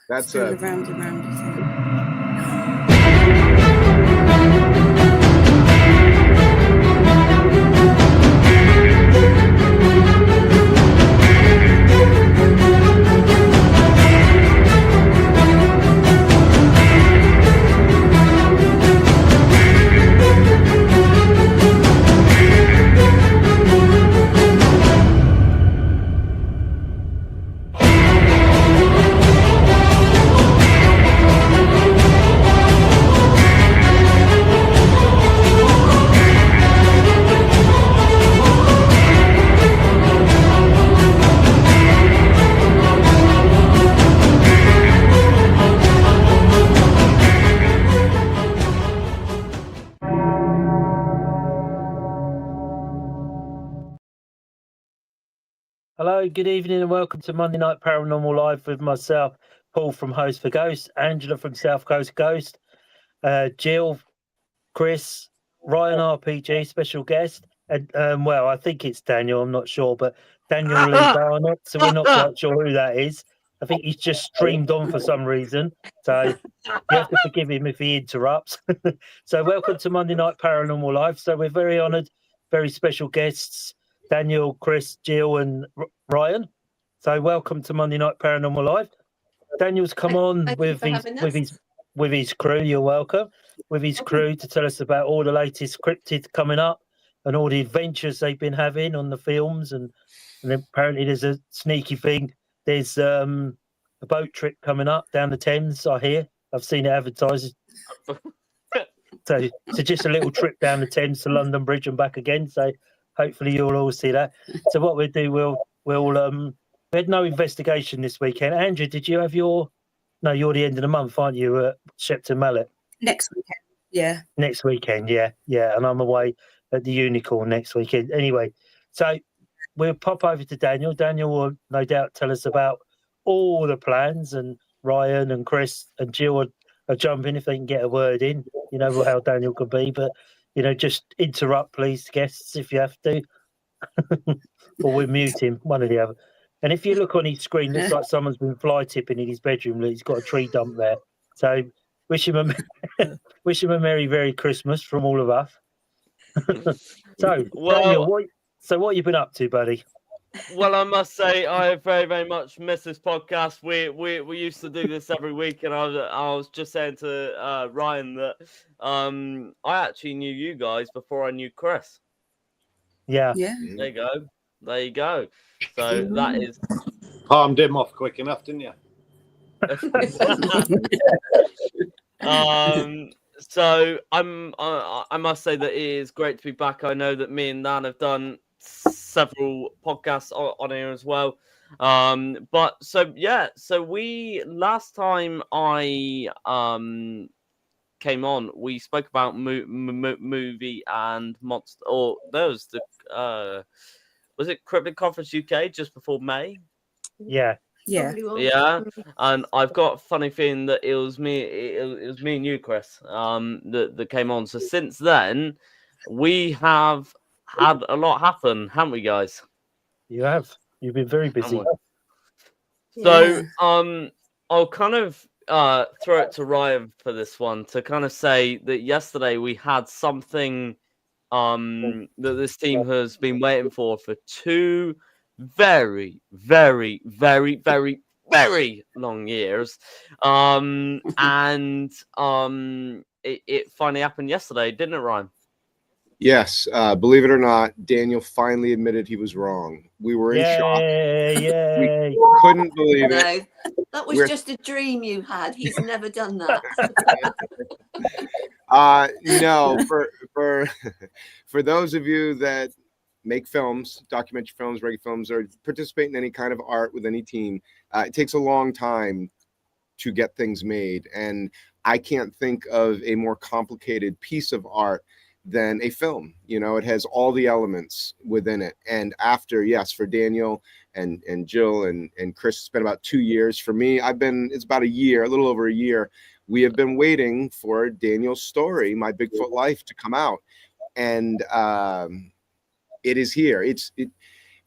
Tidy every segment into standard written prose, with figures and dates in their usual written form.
That's Still the roundy thing. Hello, good evening, and welcome to Monday Night Paranormal Live with myself, Paul from Host for Ghost, Angela from South Coast Ghost, Jill, Chris, Ryan RPG, special guest, and well, I think it's Daniel, I'm not sure, but Daniel Lee Barnett, so we're not quite sure who that is. I think he's just streamed on for some reason, so you have to forgive him if he interrupts. So welcome to Monday Night Paranormal Live. So we're very honoured, very special guests, Daniel, Chris, Jill, and Ryan. So welcome to Monday Night Paranormal Live. Daniel's come on with his crew. You're welcome. With his crew to tell us about all the latest cryptid coming up and all the adventures they've been having on the films. And apparently there's a sneaky thing. There's a boat trip coming up down the Thames. I hear. I've seen it advertised. So just a little trip down the Thames to London Bridge and back again. So hopefully you'll all see that. So what we'll do, we had no investigation this weekend. Andrew, did you have your? No, you're the end of the month, aren't you? Shepton Mallet. Next weekend, yeah. Next weekend, yeah, and I'm away at the Unicorn next weekend. Anyway, so we'll pop over to Daniel. Daniel will no doubt tell us about all the plans, and Ryan and Chris and Jill are jumping if they can get a word in. You know how Daniel can be, but just interrupt, please, guests, if you have to, or we'll mute him, one or the other. And if you look on his screen, it looks like someone's been fly tipping in his bedroom. He's got a tree dump there. So wish him a Merry Christmas from all of us. So, Daniel, what have you been up to, buddy? Well, I must say I very, very much miss this podcast. We used to do this every week, and I was just saying to Ryan that I actually knew you guys before I knew Chris. Yeah. There you go. So that is. Palmed him off quick enough, didn't you? So I must say that it is great to be back. I know that me and Dan have done several podcasts on here as well. But so we last time I came on, we spoke about movie and monster, or there was the was it Cryptid Conference UK just before May? Yeah. And I've got a funny feeling that it was me and you, Chris, that came on. So since then, we have had a lot happen, haven't we, guys? You have. You've been very busy. So I'll kind of throw it to Ryan for this one to kind of say that yesterday we had something that this team has been waiting for 2 very, very, very, very, very long years. And it finally happened yesterday, didn't it, Ryan? Yes. Believe it or not, Daniel finally admitted he was wrong. We were in shock. Yeah. We couldn't believe it. That was just a dream you had. He's never done that. No, for those of you that make films, documentary films, regular films, or participate in any kind of art with any team, it takes a long time to get things made. And I can't think of a more complicated piece of art than a film. It has all the elements within it. And after, for Daniel and Jill and Chris, it's been about 2 years. For me, it's about a year, a little over a year. We have been waiting for Daniel's story, My Bigfoot Life, to come out. And it is here.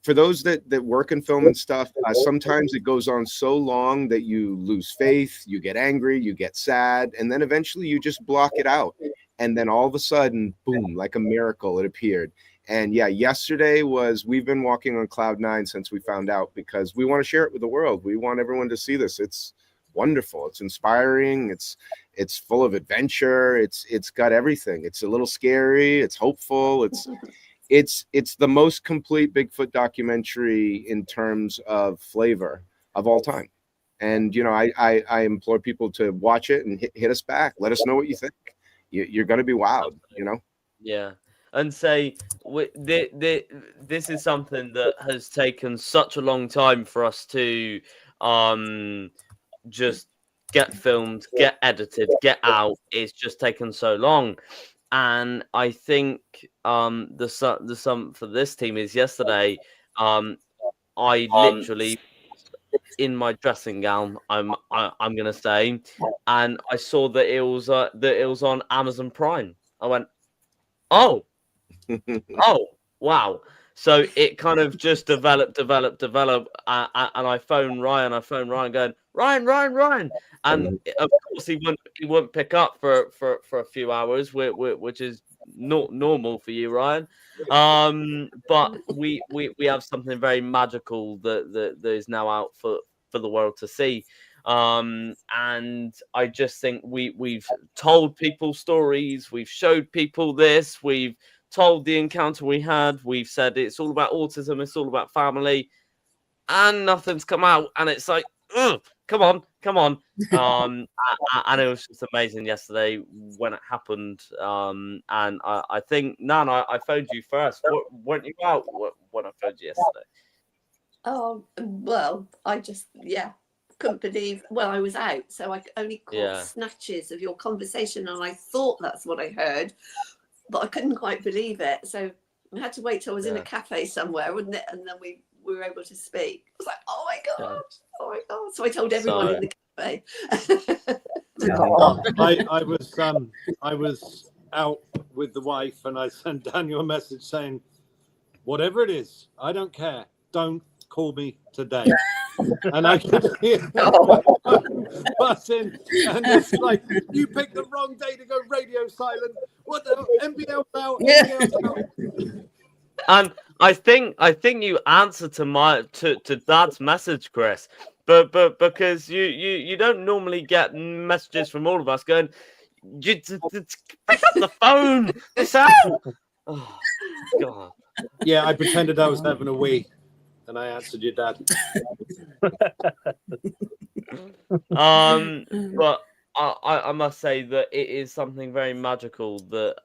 for those that work in film and stuff, sometimes it goes on so long that you lose faith, you get angry, you get sad, and then eventually you just block it out. And then all of a sudden, boom, like a miracle, it appeared. And yeah, yesterday we've been walking on cloud 9 since we found out, because we want to share it with the world. We want everyone to see this. It's wonderful. It's inspiring. It's full of adventure. It's got everything. It's a little scary. It's hopeful. It's the most complete Bigfoot documentary in terms of flavor of all time. And, you know, I implore people to watch it and hit us back. Let us know what you think. You're going to be wowed, you know? Yeah. And say this is something that has taken such a long time for us to just get filmed, get edited, get out. It's just taken so long. And I think the sum for this team is yesterday. I literally in my dressing gown. I'm gonna say, and I saw that it was on Amazon Prime. I went, oh, wow. So it kind of just developed, and I phoned Ryan. Going, Ryan, and of course he wouldn't pick up for a few hours, which is not normal for you, Ryan. But we have something very magical that is now out for the world to see. And I just think we've told people stories, we've showed people this, we've told the encounter we had, we've said it's all about autism, it's all about family, and nothing's come out, and it's like, ugh, come on. And it was just amazing yesterday when it happened. And I think, Nan, I phoned you first. Weren't you out when I phoned you yesterday? Oh, well, I just, couldn't believe, I was out, so I only caught snatches of your conversation, and I thought that's what I heard, but I couldn't quite believe it. So I had to wait till I was in a cafe somewhere, wouldn't it? And then we were able to speak. I was like, oh my God. So I told everyone in the cafe. I was out with the wife, and I sent Daniel a message saying, whatever it is, I don't care. Don't call me today. And I could hear buzzing, and it's like, you picked the wrong day to go radio silent. What the NBL's out? NBL's out. And I think you answered to Dad's message, Chris, but because you don't normally get messages from all of us going, pick up the phone. It's out. Oh God. Yeah, I pretended I was having a wee, and I answered your dad. But I must say that it is something very magical that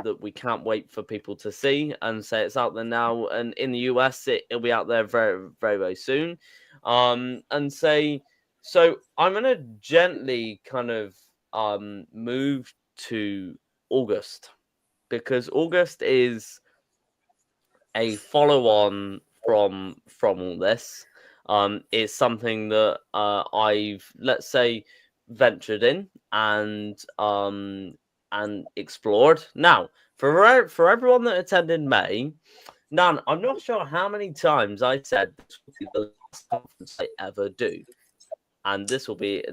that we can't wait for people to see, and say it's out there now, and in the US it'll be out there very, very, very soon. And say, so I'm gonna gently kind of move to August, because August is a follow-on from all this. It's something that I've, let's say, ventured in and explored. Now, for everyone that attended May, Nan, I'm not sure how many times I said this will be the last conference I ever do, and this will be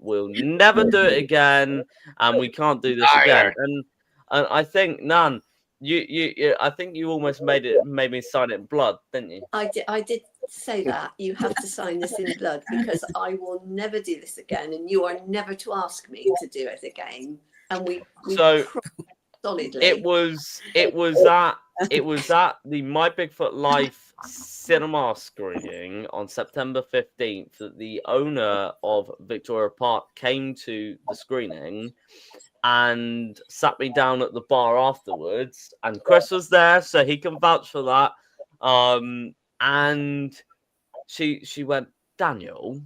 we'll never do it again, and we can't do this again. And I think, Nan, you I think you almost made me sign it in blood, didn't you? I did say that. You have to sign this in blood, because I will never do this again, and you are never to ask me to do it again. And we so solidly. It was at the My Bigfoot Life cinema screening on September 15th that the owner of Victoria Park came to the screening and sat me down at the bar afterwards, and Chris was there, so he can vouch for that. And she went, Daniel.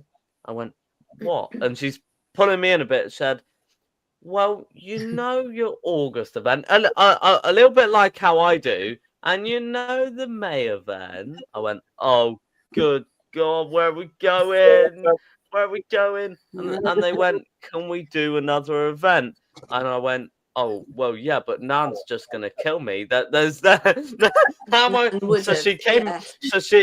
I went, what? And she's pulling me in a bit. Said, well, you know your August event, a little bit like how I do, and you know the May event. I went, oh, good God, where are we going? And they went, can we do another event? And I went, oh well, yeah, but Nan's just gonna kill me. There's that. How am I? Nan would So have, she came. yeah.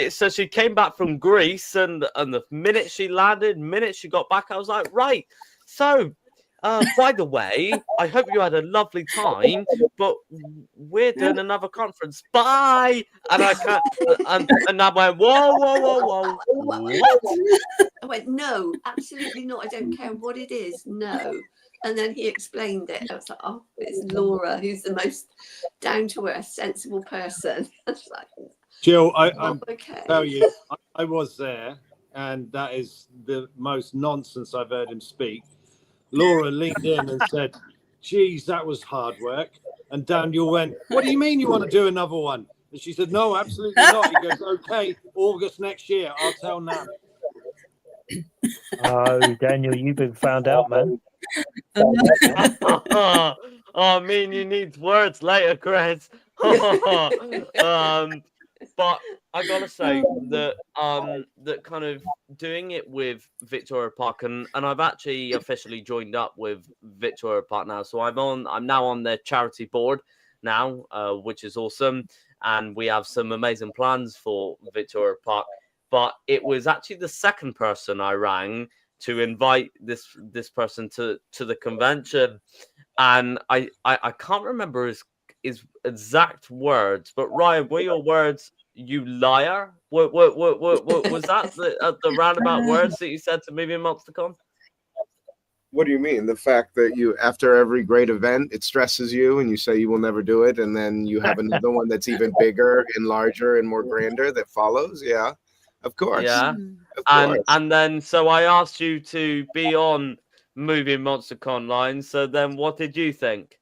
So she came back from Greece, and the minute she landed, minute she got back, I was like, right. So, by the way, I hope you had a lovely time, but we're doing another conference. Bye. And I can't. And I went, whoa, whoa, whoa, whoa. What? I went, no, absolutely not. I don't care what it is. No. And then he explained it. I was like, oh, it's Laura, who's the most down to earth, sensible person. I was like, Jill, oh, I'm okay. tell you, I was there, and that is the most nonsense I've heard him speak. Laura leaned in and said, geez, that was hard work. And Daniel went, what do you mean you want to do another one? And she said, no, absolutely not. He goes, okay, August next year, I'll tell Nan. Oh, Daniel, you've been found out, man. Oh, me and you need words later, Chris. But I gotta say that that kind of doing it with Victoria Park, and I've actually officially joined up with Victoria Park now. So I'm now on their charity board now, which is awesome, and we have some amazing plans for Victoria Park. But it was actually the second person I rang to invite this person to the convention, and I can't remember his exact words, but Ryan, were your words "you liar"? What was that the roundabout words that you said to Movie Monstercon? What do you mean? The fact that you, after every great event, it stresses you and you say you will never do it, and then you have another one that's even bigger and larger and more grander that follows? Yeah, of course. Yeah. Of course. And then so I asked you to be on Movie MonsterCon line. So then what did you think?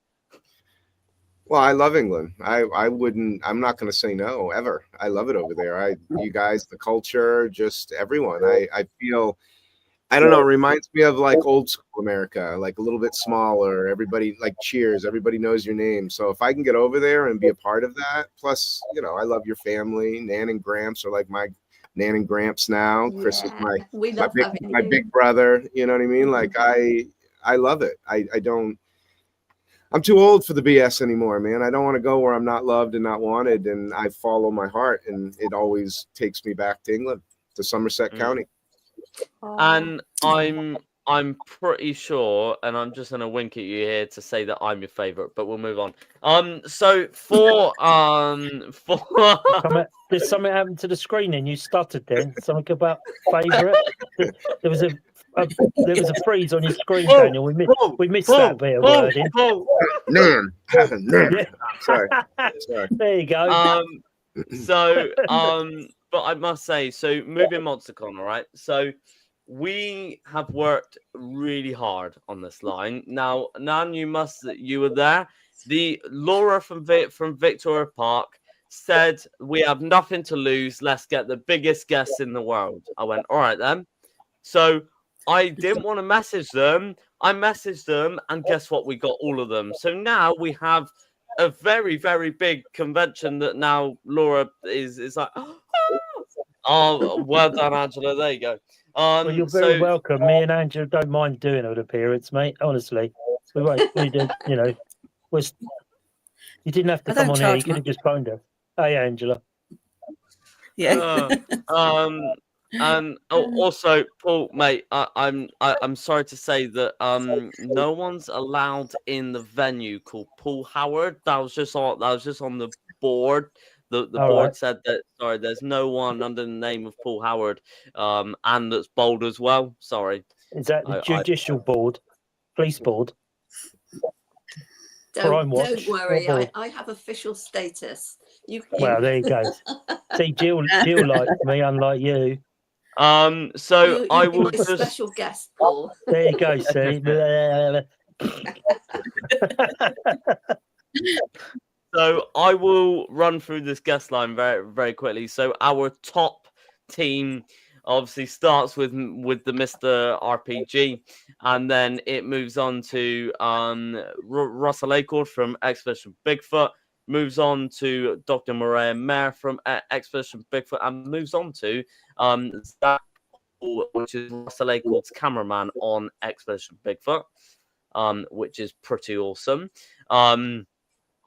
Well, I love England. I'm not going to say no ever. I love it over there. You guys, the culture, just everyone. I feel, I don't know, it reminds me of like old school America, like a little bit smaller. Everybody like cheers. Everybody knows your name. So if I can get over there and be a part of that, plus, I love your family. Nan and Gramps are like my Nan and Gramps now. Chris is my big brother. You know what I mean? Like I love it. I'm too old for the BS anymore, man. I don't want to go where I'm not loved and not wanted, and I follow my heart, and it always takes me back to England, to Somerset County. And I'm pretty sure, and I'm just gonna wink at you here to say that I'm your favorite, but we'll move on. So for Did something happen to the screening? You stuttered then. Something about favorite. There was a freeze on your screen, Daniel. We missed that bit of wording. Nan. Yeah. Sorry. There you go. But I must say, so moving MonsterCon, all right. So we have worked really hard on this line. Now, Nan, you were there. The Laura from Victoria Park said, we have nothing to lose. Let's get the biggest guests in the world. I went, all right then. So I didn't want to message them. I messaged them, and guess what? We got all of them. So now we have a very, very big convention that now Laura is like, oh, well done, Angela. There you go. Well, you're very welcome. Me and Angela don't mind doing an appearance, mate. Honestly, we did. You didn't have to come on here. You could have just phoned her. Hey, Angela. Yeah. And also, Paul, mate, I'm sorry to say that no one's allowed in the venue called Paul Howard. That was just on the board. The board said that there's no one under the name of Paul Howard, and that's bold as well. Sorry. Is that the judicial board, police board? Don't worry, I have official status. Well, there you go. See, Jill likes me, unlike you. So I will just special guest, Paul. There you go. See. So I will run through this guest line very, very quickly. So our top team obviously starts with the Mr. RPG, and then it moves on to Russell Acord from Expedition Bigfoot, moves on to Dr. Maria Mayer from Expedition Bigfoot, and moves on to Zach, which is Russell Acord's cameraman on Expedition Bigfoot. which is pretty awesome. And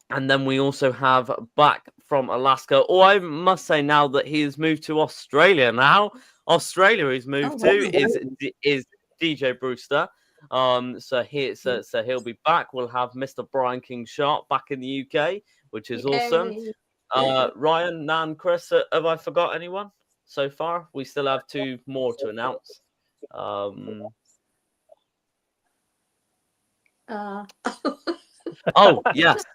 then we also have back from Alaska. Oh, I must say now that he has moved to Australia now. Australia he's moved is DJ Brewster. So he'll be back. We'll have Mr. Brian King Sharp back in the UK, which is awesome. Ryan, Nan, Chris, have I forgot anyone so far? We still have 2 more to announce. Oh yes.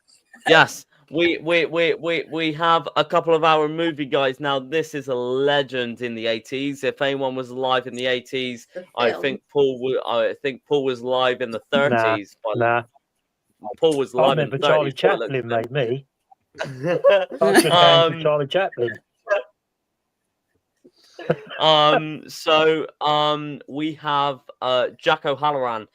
We have a couple of our movie guys now. This is a legend in the 80s. If anyone was alive in the 80s, I think Paul was live in the 30s. Nah. Paul was I live in remember the 30s. Charlie Chaplin made me. I should hand for Charlie Chaplin. So we have Jack O'Halloran,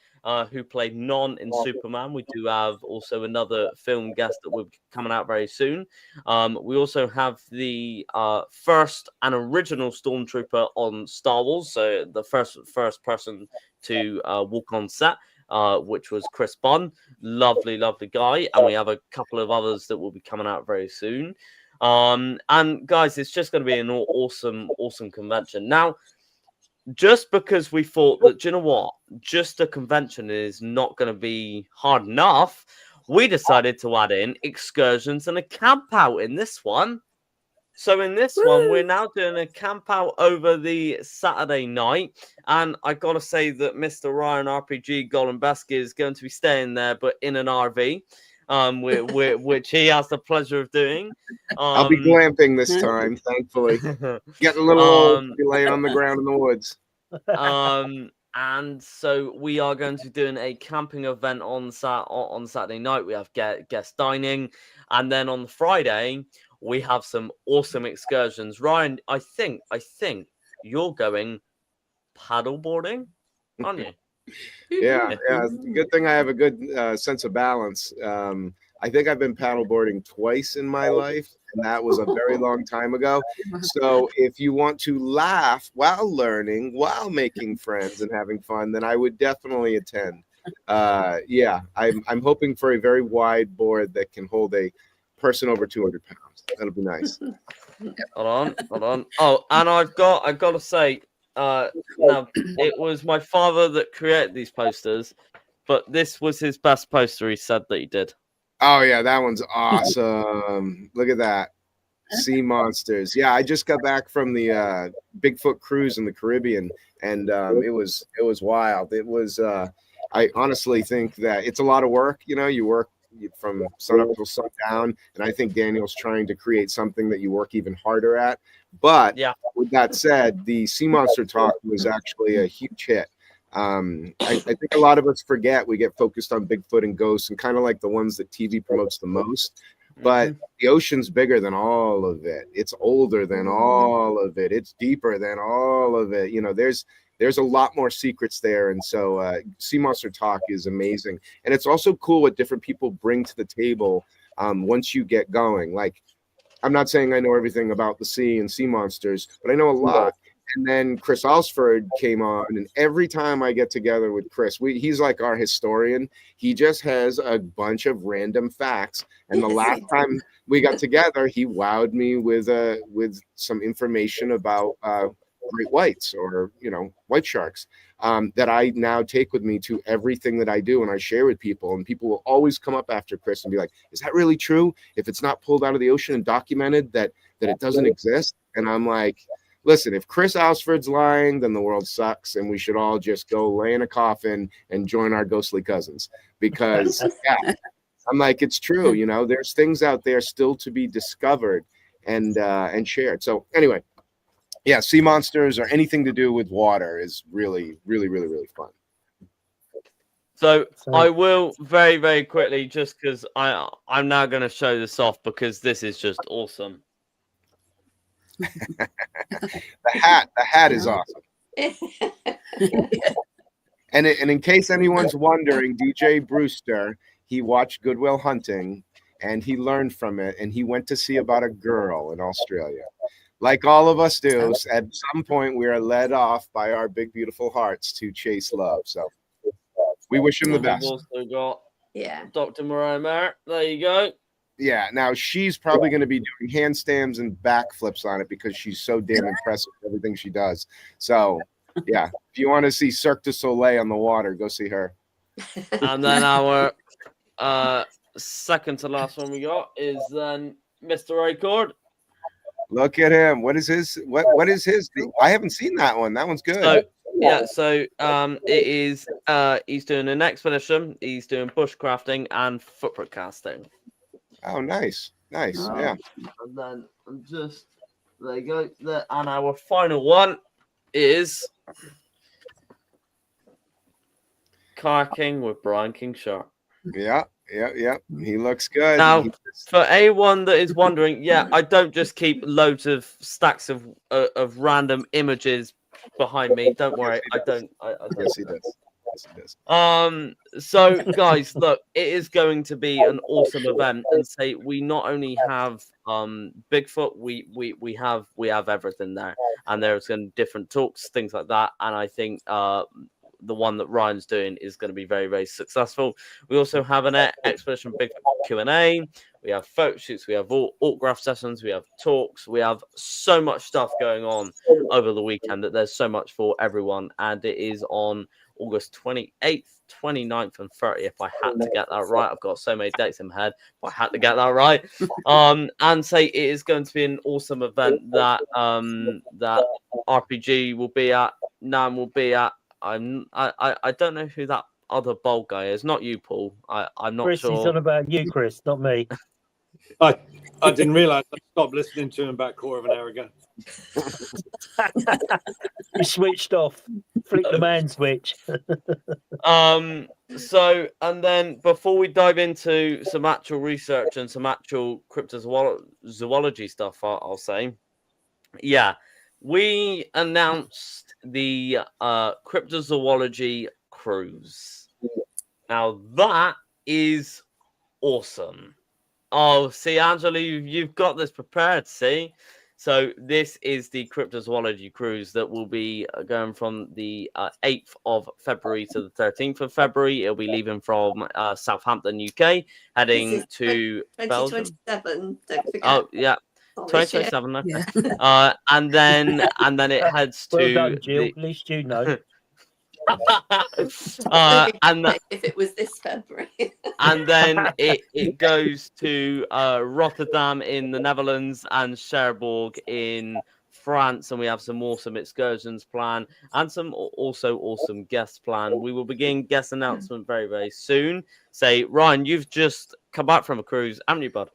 who played Non in Superman. We do have also another film guest that will be coming out very soon. We also have the first and original Stormtrooper on Star Wars, so the first person to walk on set, which was Chris Bunn. Lovely guy. And we have a couple of others that will be coming out very soon. And guys, it's just going to be an awesome convention. Now, just because we thought that, do you know what, just a convention is not going to be hard enough, we decided to add in excursions and a camp out in this one. So in this one, we're now doing a camp out over the Saturday night. And I got to say that Mr. Ryan RPG Golden Basket is going to be staying there, but in an RV. Which he has the pleasure of doing. I'll be glamping this time, thankfully. Getting a little old to be laying on the ground in the woods. And so we are going to be doing a camping event on Saturday night. We have guest dining, and then on the Friday we have some awesome excursions. Ryan, I think you're going paddleboarding, aren't you? Yeah. Good thing I have a good sense of balance. I think I've been paddleboarding twice in my life, and that was a very long time ago. So if you want to laugh while learning, while making friends and having fun, then I would definitely attend. I'm hoping for a very wide board that can hold a person over 200 pounds. That'll be nice. Hold on. Oh, and I've got to say, now it was my father that created these posters, but this was his best poster. He said that he did. Oh yeah, that one's awesome. Look at that. Sea monsters. Yeah, I just got back from the Bigfoot cruise in the Caribbean, and it was wild. It was I honestly think that it's a lot of work. You know, you work from sun up till sundown, and I think Daniel's trying to create something that you work even harder at. But with that said, the Sea Monster Talk was actually a huge hit. I think a lot of us forget, we get focused on Bigfoot and ghosts and kind of like the ones that TV promotes the most. But the ocean's bigger than all of it. It's older than all of it. It's deeper than all of it. You know, there's a lot more secrets there. And so Sea Monster Talk is amazing. And it's also cool what different people bring to the table once you get going. Like, I'm not saying I know everything about the sea and sea monsters, but I know a lot. And then Chris Alsford came on, and every time I get together with Chris, he's like our historian. He just has a bunch of random facts. And the last time we got together, he wowed me with some information about great whites, or white sharks, that I now take with me to everything that I do and I share with people. And people will always come up after Chris and be like, "Is that really true? If it's not pulled out of the ocean and documented, that it doesn't exist?" And I'm like, listen, if Chris Alsford's lying, then the world sucks, and we should all just go lay in a coffin and join our ghostly cousins. Because I'm like, it's true. There's things out there still to be discovered and shared. So anyway, yeah, sea monsters or anything to do with water is really, really, really, really fun. So I will very, very quickly, just because I'm now going to show this off because this is just awesome. The hat is awesome. And in case anyone's wondering, DJ Brewster, he watched Good Will Hunting and he learned from it, and he went to see about a girl in Australia. Like all of us do, at some point we are led off by our big beautiful hearts to chase love. So We wish him the And best. we've also got Yeah. Dr. Mariah Merritt. There you go. Yeah, now she's probably going to be doing handstands and backflips on it because she's so damn impressive with everything she does. So, yeah, if you want to see Cirque du Soleil on the water, go see her. And then our second to last one we got is then Mr. Acord. Look at him. What is his? What is his? I haven't seen that one. That one's good. So yeah, so it is he's doing an expedition, he's doing bushcrafting and footprint casting. Oh, nice. Yeah. And then I'm just there you go. And our final one is kayaking with Brian King Sharp. Yeah. He looks good. Now, for anyone that is wondering, yeah, I don't just keep loads of stacks of random images behind me. Don't worry, I don't. Yes, he does. Yes, he does. So guys, look, it is going to be an awesome event, and say we not only have Bigfoot, we have everything there, and there's going to be different talks, things like that, and I think the one that Ryan's doing is going to be very, very successful. We also have an Expedition Bigfoot Q&A. We have photo shoots. We have autograph sessions. We have talks. We have so much stuff going on over the weekend that there's so much for everyone. And it is on August 28th, 29th, and 30th. If I had to get that right, I've got so many dates in my head. If I had to get that right, and say it is going to be an awesome event that that RPG will be at, Nan will be at. I don't know who that other bold guy is. Not you, Paul. I'm not Chris, sure. he's on about you, Chris, not me. I didn't realise I stopped listening to him about a quarter of an hour ago. You switched off. Flick the man switch. So, and then before we dive into some actual research and some actual cryptozoology stuff, I'll say, yeah, we announced the cryptozoology cruise. Now that is awesome. Oh, see, Angela, you've got this prepared. See, so this is the cryptozoology cruise that will be going from the 8th of February to the 13th of February. It'll be leaving from Southampton, UK, heading to Belgium. 2027. Don't forget. Oh yeah. 2027, okay. And then it heads to Well done, Jill. At least you know. And if it was this February. And then it goes to Rotterdam in the Netherlands and Cherbourg in France, and we have some awesome excursions planned and some also awesome guests planned. We will begin guest announcement very, very soon. Say, Ryan, you've just come back from a cruise, haven't you, bud?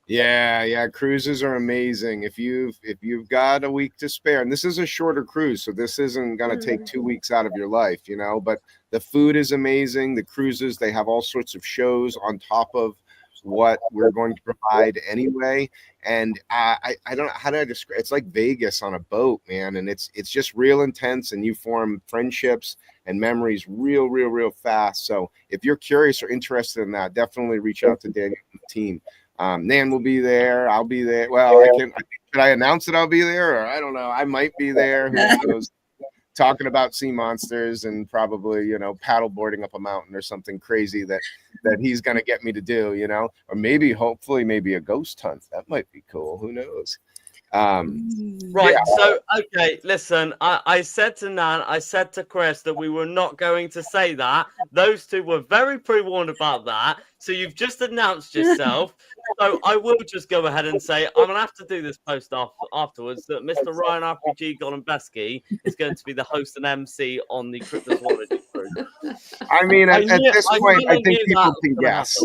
Yeah, cruises are amazing. If you've got a week to spare, and this is a shorter cruise, so this isn't going to take 2 weeks out of your life, but the food is amazing. The cruises, they have all sorts of shows on top of what we're going to provide anyway. And I don't know how to describe. It's like Vegas on a boat, man, and it's just real intense, and you form friendships and memories real fast. So if you're curious or interested in that, definitely reach out to Daniel and the team. Nan will be there. I'll be there. Well, should I announce that I'll be there? Or I don't know. I might be there. Who knows? Talking about sea monsters and probably, paddle boarding up a mountain or something crazy that he's going to get me to do, or maybe, hopefully, maybe a ghost hunt. That might be cool. Who knows? Right. Yeah. So, okay, listen, I said to Nan, I said to Chris that we were not going to say that. Those two were very pre-warned about that. So you've just announced yourself. So I will just go ahead and say I'm going to have to do this post afterwards that Mr. Ryan RPG Golombeski is going to be the host and MC on the Cryptozoology crew. I mean, at this point, I think people can guess.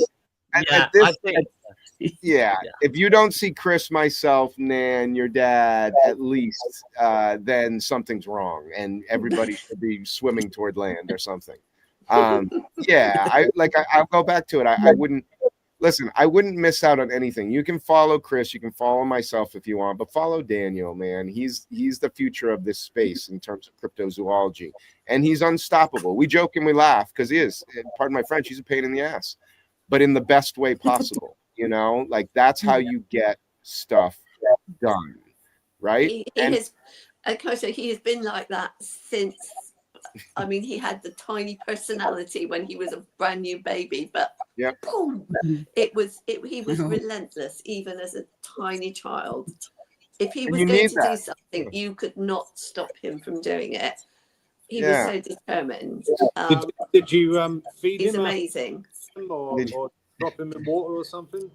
If you don't see Chris, myself, Nan, your dad, at least, then something's wrong, and everybody should be swimming toward land or something. I'll go back to it. I wouldn't listen. I wouldn't miss out on anything. You can follow Chris, you can follow myself if you want, but follow Daniel, man. He's the future of this space in terms of cryptozoology, and he's unstoppable. We joke and we laugh because he is. Pardon my French. He's a pain in the ass, but in the best way possible. That's how you get stuff done, right? He has been like that since I mean, he had the tiny personality when he was a brand new baby, but Yep. boom, he was relentless, even as a tiny child. If he And was you going need to that. do something, you could not stop him from doing it. He Yeah. was so determined. Did you feed He's him amazing. or drop him in water or something?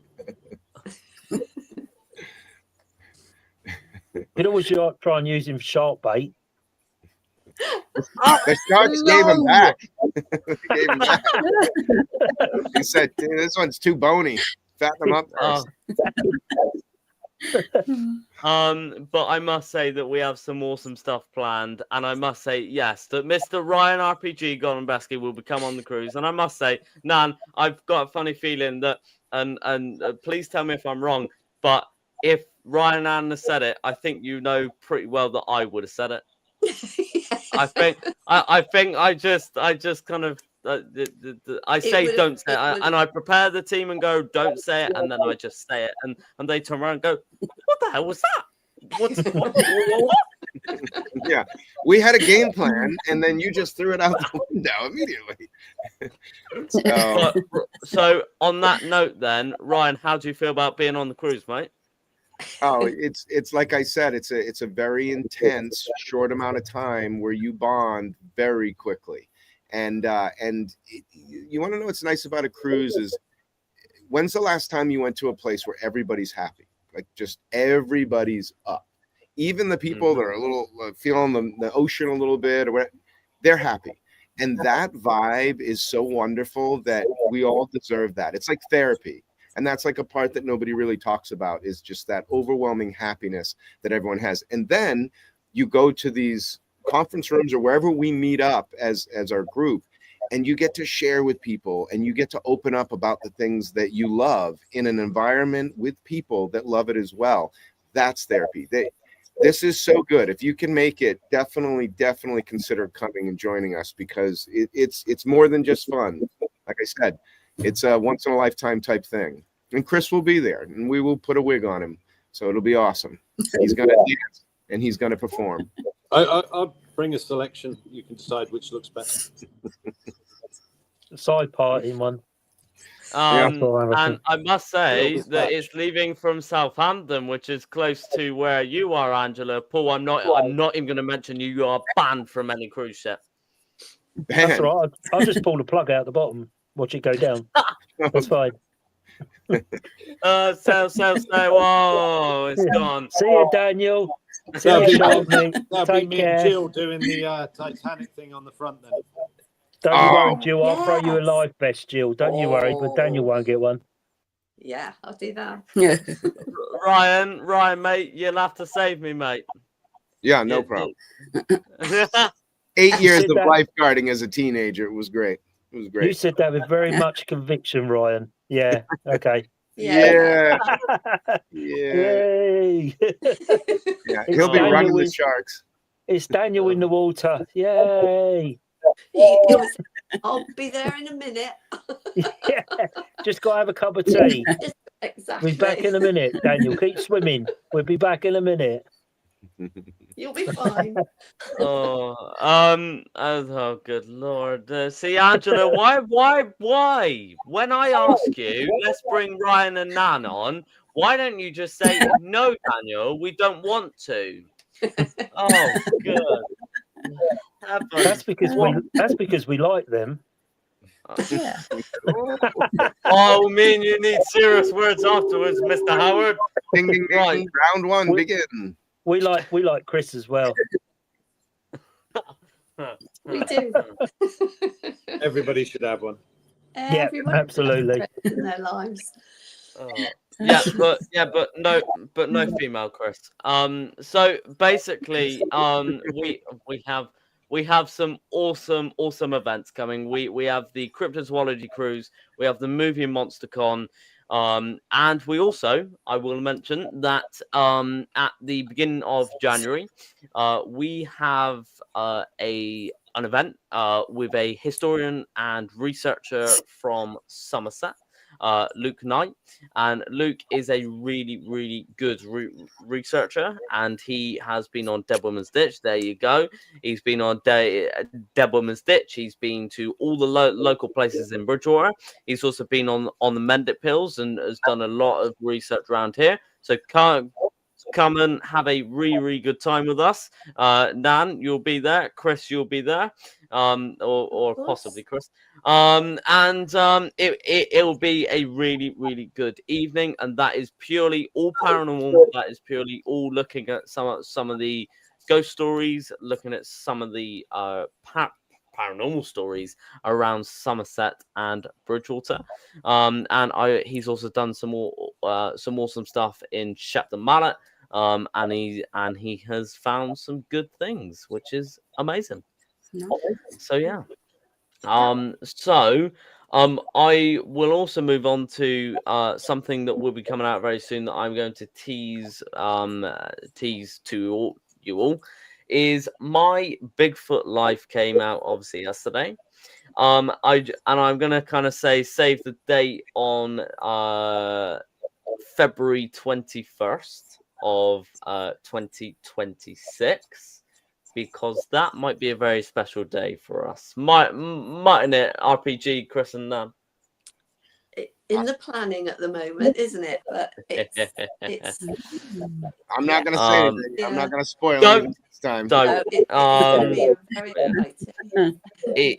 You always try and use him for shark bait. The Sharks gave him back. Gave him back. He said, "This one's too bony. Fatten him up first." But I must say that we have some awesome stuff planned, and I must say, yes, that Mr. Ryan RPG Goldenbesky will become on the cruise. And I must say, Nan, I've got a funny feeling that, and please tell me if I'm wrong, but if Ryan and Anna said it, I think you know pretty well that I would have said it. I think I just kind of I say don't say it, and I prepare the team and go don't say it, and then I just say it, and they turn around and go, what the hell was that? What? Yeah, we had a game plan, and then you just threw it out the window immediately. So on that note, then Ryan, how do you feel about being on the cruise, mate? Oh, it's like I said, it's a very intense, short amount of time where you bond very quickly, and you want to know what's nice about a cruise is when's the last time you went to a place where everybody's happy, like just everybody's up, even the people that are a little feeling the ocean a little bit or whatever, they're happy, and that vibe is so wonderful that we all deserve that. It's like therapy. And that's like a part that nobody really talks about is just that overwhelming happiness that everyone has. And then you go to these conference rooms or wherever we meet up as our group, and you get to share with people and you get to open up about the things that you love in an environment with people that love it as well. That's therapy. This is so good. If you can make it, definitely consider coming and joining us, because it's more than just fun. Like I said, it's a once in a lifetime type thing. And Chris will be there, and we will put a wig on him. So it'll be awesome. He's going to dance and he's going to perform. I'll bring a selection. You can decide which looks better. Side party one. And I must say that it's leaving from Southampton, which is close to where you are, Angela. Paul, I'm not even going to mention you. You are banned from any cruise ship. That's all right. I'll just pull the plug out the bottom. Watch it go down. That's fine. Oh, it's gone. See you, Daniel. See That'll you, be shortly. That'll Take be me care. and Jill doing the Titanic thing on the front then. Don't you worry, Jill. I'll throw you a yes. life vest, Jill. Don't you worry, but Daniel won't get one. Yeah, I'll do that. Yeah. Ryan, mate, you'll have to save me, mate. Yeah, no problem. 8 years of lifeguarding as a teenager. It was great. It was great. You said that with very much conviction, Ryan. Yeah. Okay. Yeah. Yay. Yeah. He'll be running the Sharks. It's Daniel in the water. Yay. I'll be there in a minute. Yeah. Just got to have a cup of tea. Exactly. We'll be back in a minute, Daniel. Keep swimming. We'll be back in a minute. You'll be fine. Oh, good Lord. See, Angela, why? When I ask you, let's bring Ryan and Nan on, why don't you just say, no, Daniel, we don't want to? Oh, good. That's because we like them. Yeah. Oh, mean you need serious words afterwards, Mr. Howard. Ding, ding, ding. Right. Round one, begin. We like Chris as well. We do. Everybody should have one. Yeah, Everyone absolutely. in their lives. but no female, Chris. So basically, we have some awesome events coming. We have the Cryptozoology cruise. We have the movie MonsterCon. And we also, I will mention that at the beginning of January, we have an event with a historian and researcher from Somerset. Luke Knight, and Luke is a really, really good researcher, and he has been on Dead Woman's Ditch. There you go. He's been on Dead Woman's Ditch. He's been to all the local places in Bridgewater. He's also been on the Mendip Hills and has done a lot of research around here. So come and have a really good time with us. Nan, you'll be there. Chris, you'll be there. Or possibly Chris. It'll be a really good evening, and that is purely all paranormal. That is purely all looking at some of the ghost stories, looking at some of the paranormal stories around Somerset and Bridgewater. He's also done some awesome stuff in Shepton Mallet. And he has found some good things, which is amazing. So yeah. I will also move on to something that will be coming out very soon that I'm going to tease to you all. Is my Bigfoot Life came out obviously yesterday. I'm gonna kind of say save the date on February 21st of 2026, because that might be a very special day for us. Mightn't it, RPG, Chris and Nan? In the planning at the moment, isn't it? But it's I'm not going to say anything. Yeah. I'm not going to spoil Don't- it this time. it's gonna be very exciting.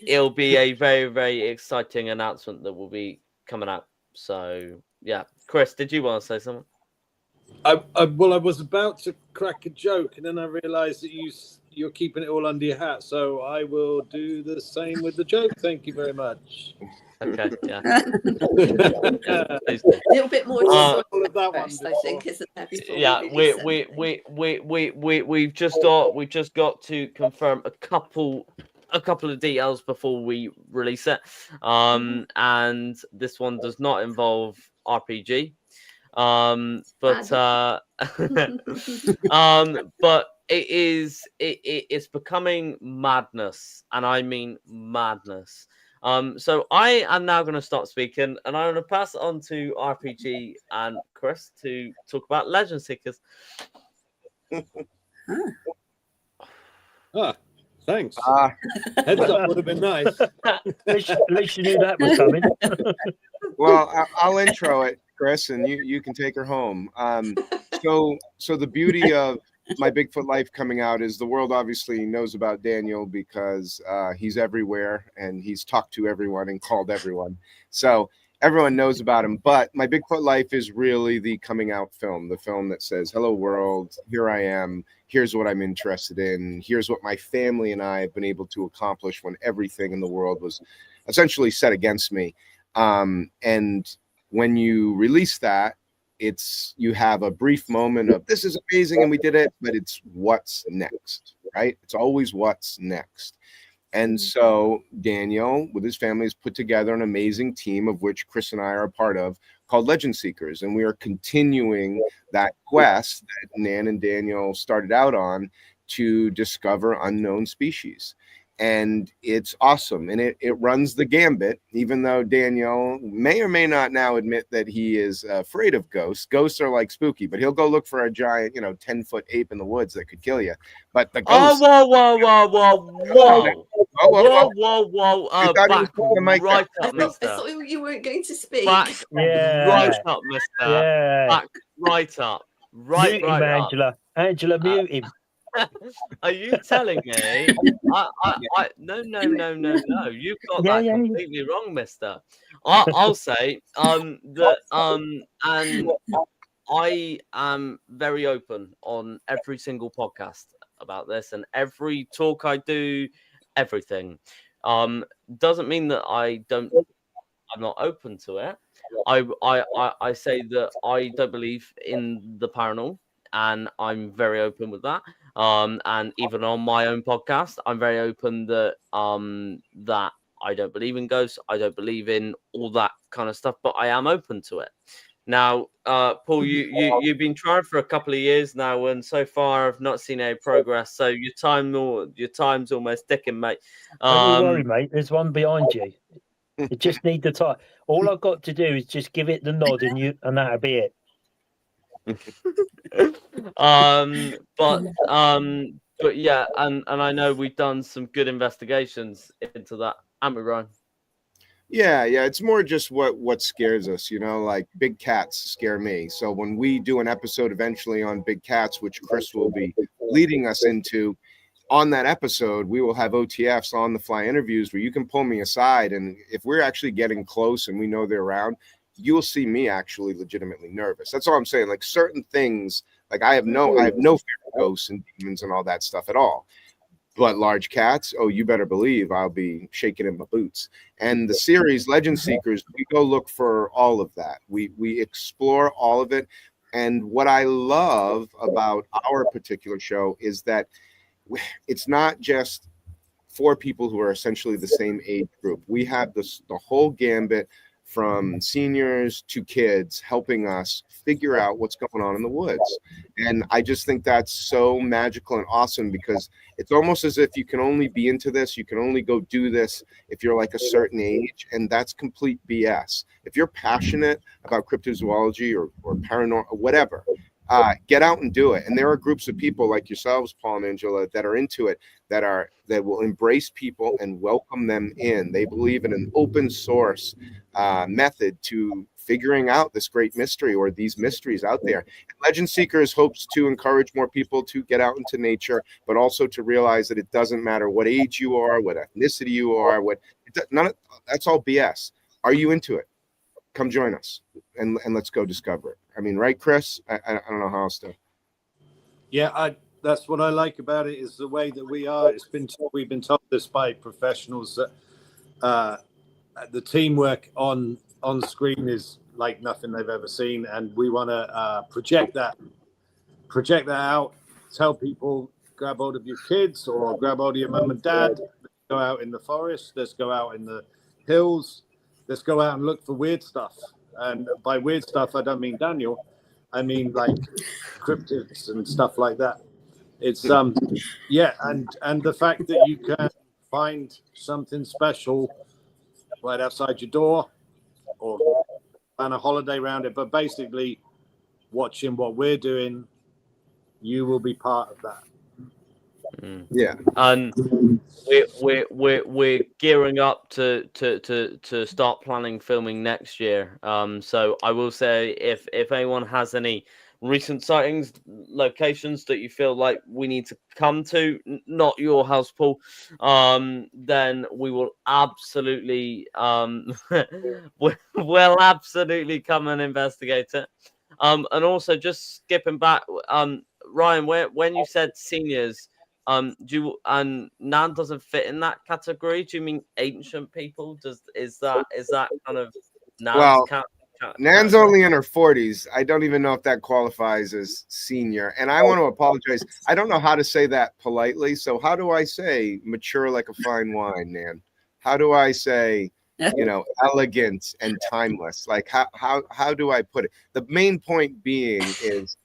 It'll be a very, very exciting announcement that will be coming out. So yeah, Chris, did you want to say something? I was about to crack a joke, and then I realised that you're keeping it all under your hat. So I will do the same with the joke. Thank you very much. Okay, yeah. A little bit more all of that one first, I think, isn't there? before Yeah, release it? we've just got to confirm a couple of details before we release it. And this one does not involve RPG. But it's becoming madness, and I mean madness. So I am now going to start speaking, and I'm going to pass it on to RPG and Chris to talk about Legend Seekers. Thanks. Heads up would have been nice. At least you knew that was coming. Well, I'll intro it, Chris, and you can take her home. So the beauty of my Bigfoot Life coming out is the world obviously knows about Daniel because he's everywhere and he's talked to everyone and called everyone. So everyone knows about him. But my Bigfoot Life is really the coming out film, the film that says, hello, world, here I am. Here's what I'm interested in. Here's what my family and I have been able to accomplish when everything in the world was essentially set against me. And when you release that, you have a brief moment of this is amazing and we did it, but it's what's next, right? It's always what's next. And so Daniel with his family has put together an amazing team, of which Chris and I are a part of, called Legend Seekers. And we are continuing that quest that Nan and Daniel started out on to discover unknown species. And it's awesome. And it runs the gambit, even though Daniel may or may not now admit that he is afraid of ghosts. Ghosts are like spooky, but he'll go look for a giant, 10-foot ape in the woods that could kill you. But the ghosts. Whoa. I thought he was putting the mic Right down. up, I mister. thought you weren't going to speak. Back Yeah. right up, mister. Yeah. Back right up. Right, Mute him, right up. Angela. Angela, mute him. Are you telling me? No. You've got that completely wrong, mister. I'll say that and I am very open on every single podcast about this, and every talk I do, everything. Doesn't mean that I'm not open to it. I say that I don't believe in the paranormal, and I'm very open with that. And even on my own podcast, I'm very open that that I don't believe in ghosts. I don't believe in all that kind of stuff, but I am open to it. Now, Paul, you've been trying for a couple of years now, and so far I've not seen any progress. So your time's almost ticking, mate. Don't you worry, mate. There's one behind you. You just need the time. All I've got to do is just give it the nod, and that'll be it. But yeah, and I know we've done some good investigations into that, haven't we, Ryan? Yeah, it's more just what scares us, you know, like big cats scare me. So when we do an episode eventually on big cats, which Chris will be leading us into, on that episode, we will have OTFs on the fly interviews where you can pull me aside. And if we're actually getting close and we know they're around, you'll see me actually legitimately nervous. That's all I'm saying. Like certain things, like I have no fear of ghosts and demons and all that stuff at all. But large cats, oh, you better believe I'll be shaking in my boots. And the series Legend Seekers, we go look for all of that. We explore all of it. And what I love about our particular show is that it's not just for people who are essentially the same age group. We have the whole gambit from seniors to kids helping us figure out what's going on in the woods. And I just think that's so magical and awesome because it's almost as if you can only be into this, you can only go do this if you're like a certain age, and that's complete BS. If you're passionate about cryptozoology or paranormal, whatever, get out and do it. And there are groups of people like yourselves, Paul and Angela, that are into it, that will embrace people and welcome them in. They believe in an open source method to figuring out this great mystery or these mysteries out there. Legend Seekers hopes to encourage more people to get out into nature, but also to realize that it doesn't matter what age you are, what ethnicity you are, that's all BS. Are you into it? Come join us and let's go discover it. I mean, right, Chris? I don't know how else to. Yeah, that's what I like about it is the way that we are. We've been told this by professionals that the teamwork on screen is like nothing they've ever seen, and we want to project that out. Tell people, grab hold of your kids or grab hold of your mum and dad. Let's go out in the forest. Let's go out in the hills. Let's go out and look for weird stuff. And by weird stuff, I don't mean Daniel. I mean like cryptids and stuff like that. It's and the fact that you can find something special right outside your door or plan a holiday around it, but basically watching what we're doing, you will be part of that. Yeah, and we're gearing up to start planning filming next year. So I will say if anyone has any recent sightings, locations that you feel like we need to come to, not your house, Paul, then we will absolutely we'll absolutely come and investigate it. And also just skipping back, Ryan, when you said seniors, and Nan doesn't fit in that category. Do you mean ancient people? Is that kind of Nan's Nan's only in her 40s. I don't even know if that qualifies as senior. And I want to apologize. I don't know how to say that politely. So how do I say mature like a fine wine, Nan? How do I say, elegant and timeless? Like how do I put it? The main point being is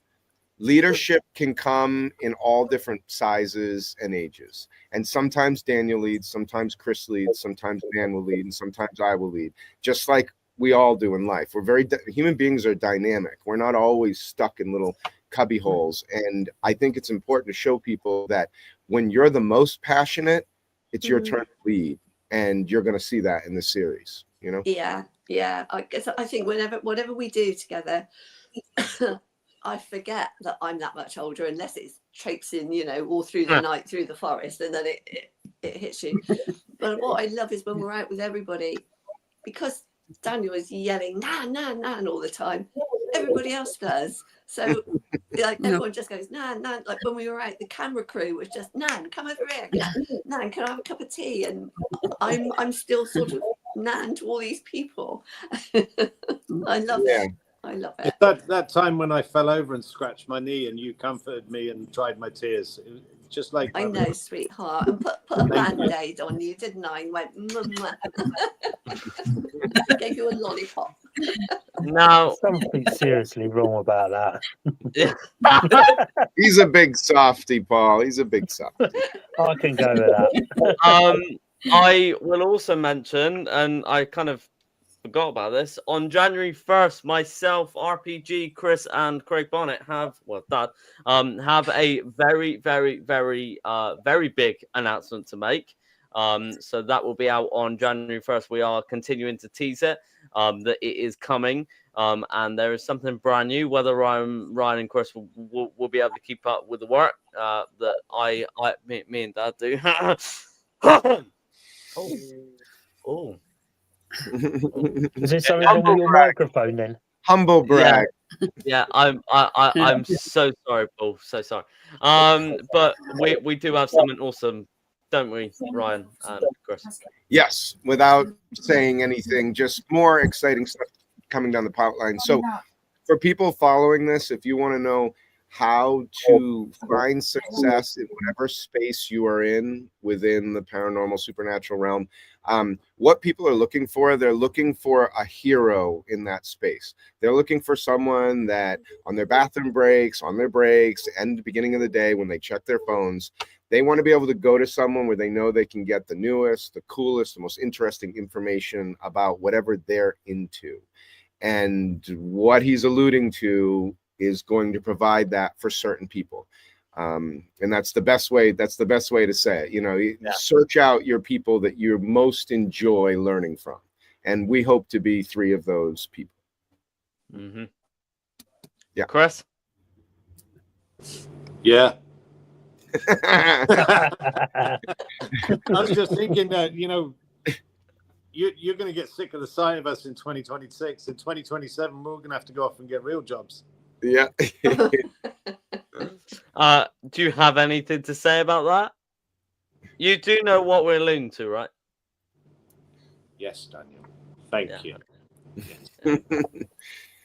leadership can come in all different sizes and ages. And sometimes Daniel leads, sometimes Chris leads, sometimes Dan will lead, and sometimes I will lead. Just like we all do in life. We're human beings are dynamic. We're not always stuck in little cubby holes. And I think it's important to show people that when you're the most passionate, it's your turn to lead. And you're going to see that in the series, Yeah. I guess I think whatever we do together, I forget that I'm that much older unless it's traipsing, all through the night through the forest, and then it hits you. But what I love is when we're out with everybody, because Daniel is yelling Nan, Nan, Nan all the time. Everybody else does. So everyone just goes Nan, Nan. Like when we were out, the camera crew was just Nan, come over here. Nan, can I have a cup of tea? And I'm still sort of Nan to all these people. I love it. I love it. That time when I fell over and scratched my knee and you comforted me and dried my tears. It was just like I know, sweetheart. And put a band-aid on you, didn't I? And went gave you a lollipop. No, something seriously wrong about that. He's a big softy, Paul. He's a big softy. I can go with that. I will also mention, and I kind of forgot about this, on January 1st, myself, RPG, Chris, and Craig Bonnet have a very, very, very, very big announcement to make. So that will be out on January 1st. We are continuing to tease it, that it is coming. And there is something brand new. Whether Ryan and Chris will be able to keep up with the work that me and Dad do. Oh. Is there something wrong with your microphone then? Humble brag. Yeah, I'm so sorry, Paul. So sorry. But we do have something awesome, don't we, Ryan and Chris? Yes, without saying anything, just more exciting stuff coming down the pipeline. So for people following this, if you want to know how to find success in whatever space you are in within the paranormal supernatural realm, what people are looking for, they're looking for a hero in that space. They're looking for someone that on their bathroom breaks, on their breaks, and the beginning of the day when they check their phones, they want to be able to go to someone where they know they can get the newest, the coolest, the most interesting information about whatever they're into. And what he's alluding to is going to provide that for certain people. And that's the best way. That's the best way to say it. You know, search out your people that you most enjoy learning from. And we hope to be 3 of those people. Mm-hmm. Yeah. Chris? Yeah. I was just thinking that, you know, you're going to get sick of the sight of us in 2026. In 2027, we're going to have to go off and get real jobs. Yeah. Do you have anything to say about that? You do know what we're alluding to, right? Yes, Daniel. Thank you.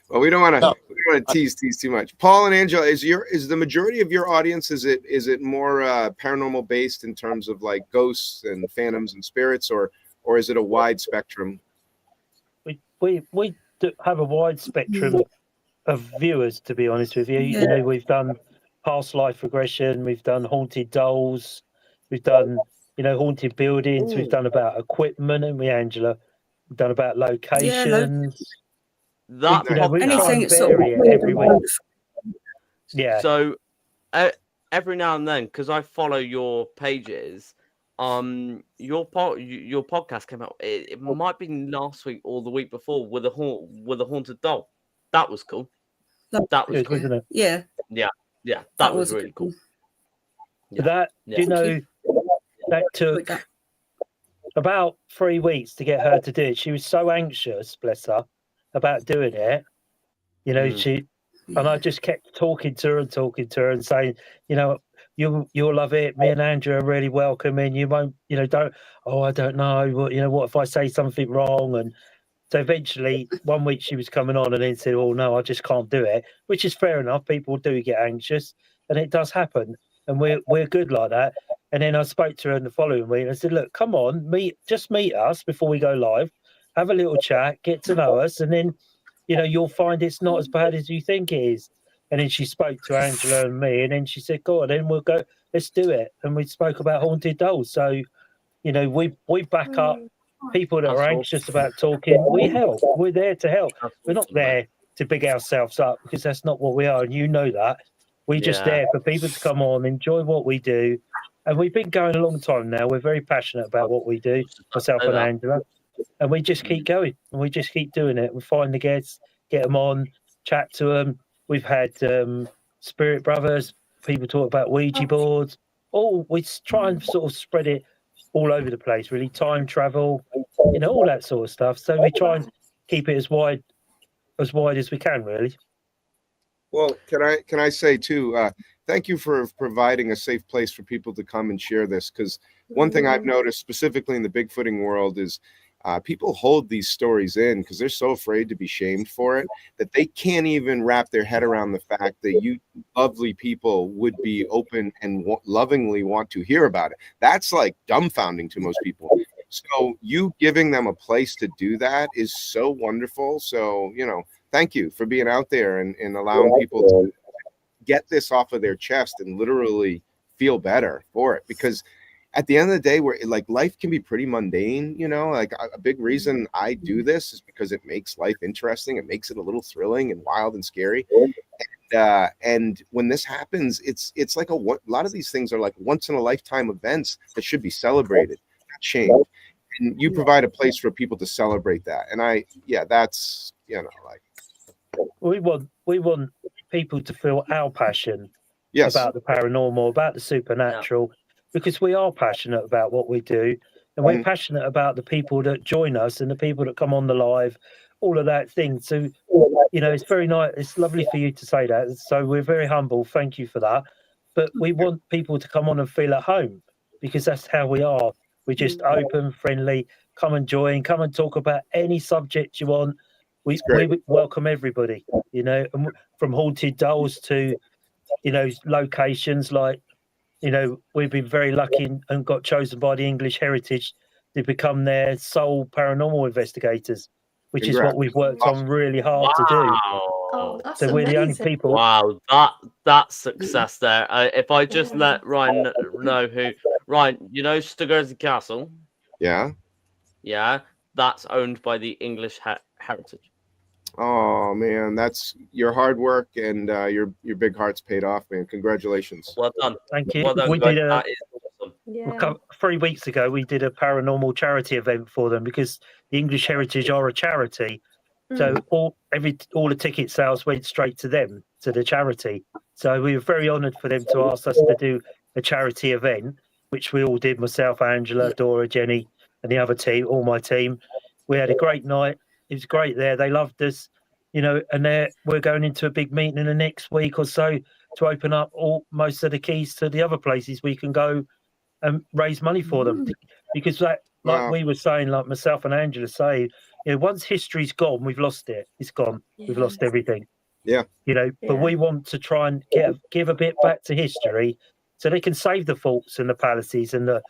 Well, we don't want to tease too much. Paul and Angela, is the majority of your audience, is it more paranormal based in terms of like ghosts and phantoms and spirits, or is it a wide spectrum? We do have a wide spectrum of viewers, to be honest with you. Yeah. You know, we've done past life regression, we've done haunted dolls, we've done, you know, haunted buildings, we've done about equipment, and Angela, we've done about locations. That we try anything and sort of vary it every week. Yeah. So every now and then, because I follow your pages, your podcast came out. It might be last week or the week before with a haunted doll. That was cool. That was cool. Wasn't it? Yeah. Yeah. That was really cool. Yeah. You know, that took about 3 weeks to get her to do it. She was so anxious, bless her, about doing it. You know, and I just kept talking to her and saying, you know, you'll love it. Me and Andrew are really welcoming. You won't, you know, I don't know. What if I say something wrong? And so eventually 1 week she was coming on and then said, oh no, I just can't do it, which is fair enough. People do get anxious and it does happen. And we're good like that. And then I spoke to her in the following week and I said, look, come on, meet us before we go live, have a little chat, get to know us. And then, you know, you'll find it's not as bad as you think it is. And then she spoke to Angela and me, and then she said, go on, then we'll go, let's do it. And we spoke about haunted dolls. So, you know, we back up people that are anxious about talking. We help. We're there to help. We're not there to big ourselves up, because that's not what we are. And you know that. We're just there for people to come on, enjoy what we do. And we've been going a long time now. We're very passionate about what we do, myself and Angela. And we just keep going, and we just keep doing it. We find the guests, get them on, chat to them. We've had Spirit Brothers, people talk about Ouija boards. We try and sort of spread it all over the place, really. Time travel, you know, all that sort of stuff. So we try and keep it as wide as we can, really. Well, can I say too, thank you for providing a safe place for people to come and share this, because one thing I've noticed specifically in the Bigfooting world is people hold these stories in because they're so afraid to be shamed for it that they can't even wrap their head around the fact that you lovely people would be open and lovingly want to hear about it. That's like dumbfounding to most people. So you giving them a place to do that is so wonderful. So, you know, thank you for being out there and allowing people to get this off of their chest and literally feel better for it. Because at the end of the day, where like life can be pretty mundane, you know, like a big reason I do this is because it makes life interesting. It makes it a little thrilling and wild and scary. And when this happens, it's like a lot of these things are like once in a lifetime events that should be celebrated, not shamed. And you provide a place for people to celebrate that. And that's, you know, like we want people to feel our passion yes, about the paranormal, about the supernatural, because we are passionate about what we do, and we're passionate about the people that join us and the people that come on the live, all of that thing. So, you know, it's very nice. It's lovely for you to say that. So we're very humble. Thank you for that. But we want people to come on and feel at home, because that's how we are. We're just open, friendly. Come and join. Come and talk about any subject you want. We welcome everybody, you know, and from haunted dolls to, you know, locations like, you know, we've been very lucky and got chosen by the English Heritage to become their sole paranormal investigators, which is what we've worked on really hard to do. Oh, that's So we're the only amazing. people. Wow, that's success there. If I just let Ryan know Ryan, you know Sturgersey Castle? yeah. Yeah, that's owned by the English Heritage. Oh man, that's your hard work and your big heart's paid off, man. Congratulations. Well done. Thank you. Well done, We guys. did That is awesome. Yeah. 3 weeks ago, we did a paranormal charity event for them, because the English Heritage are a charity. So all the ticket sales went straight to them, to the charity. So we were very honoured for them to ask us to do a charity event, which we all did, myself, Angela, Dora, Jenny, and the other team, all my team. We had a great night. It was great there. They loved us, you know, and we're going into a big meeting in the next week or so to open up most of the keys to the other places we can go and raise money for them. Because like we were saying, like myself and Angela say, you know, once history's gone, we've lost it. It's gone. We've lost everything. Yeah. You know, but we want to try and give a bit back to history so they can save the forts and the palaces and the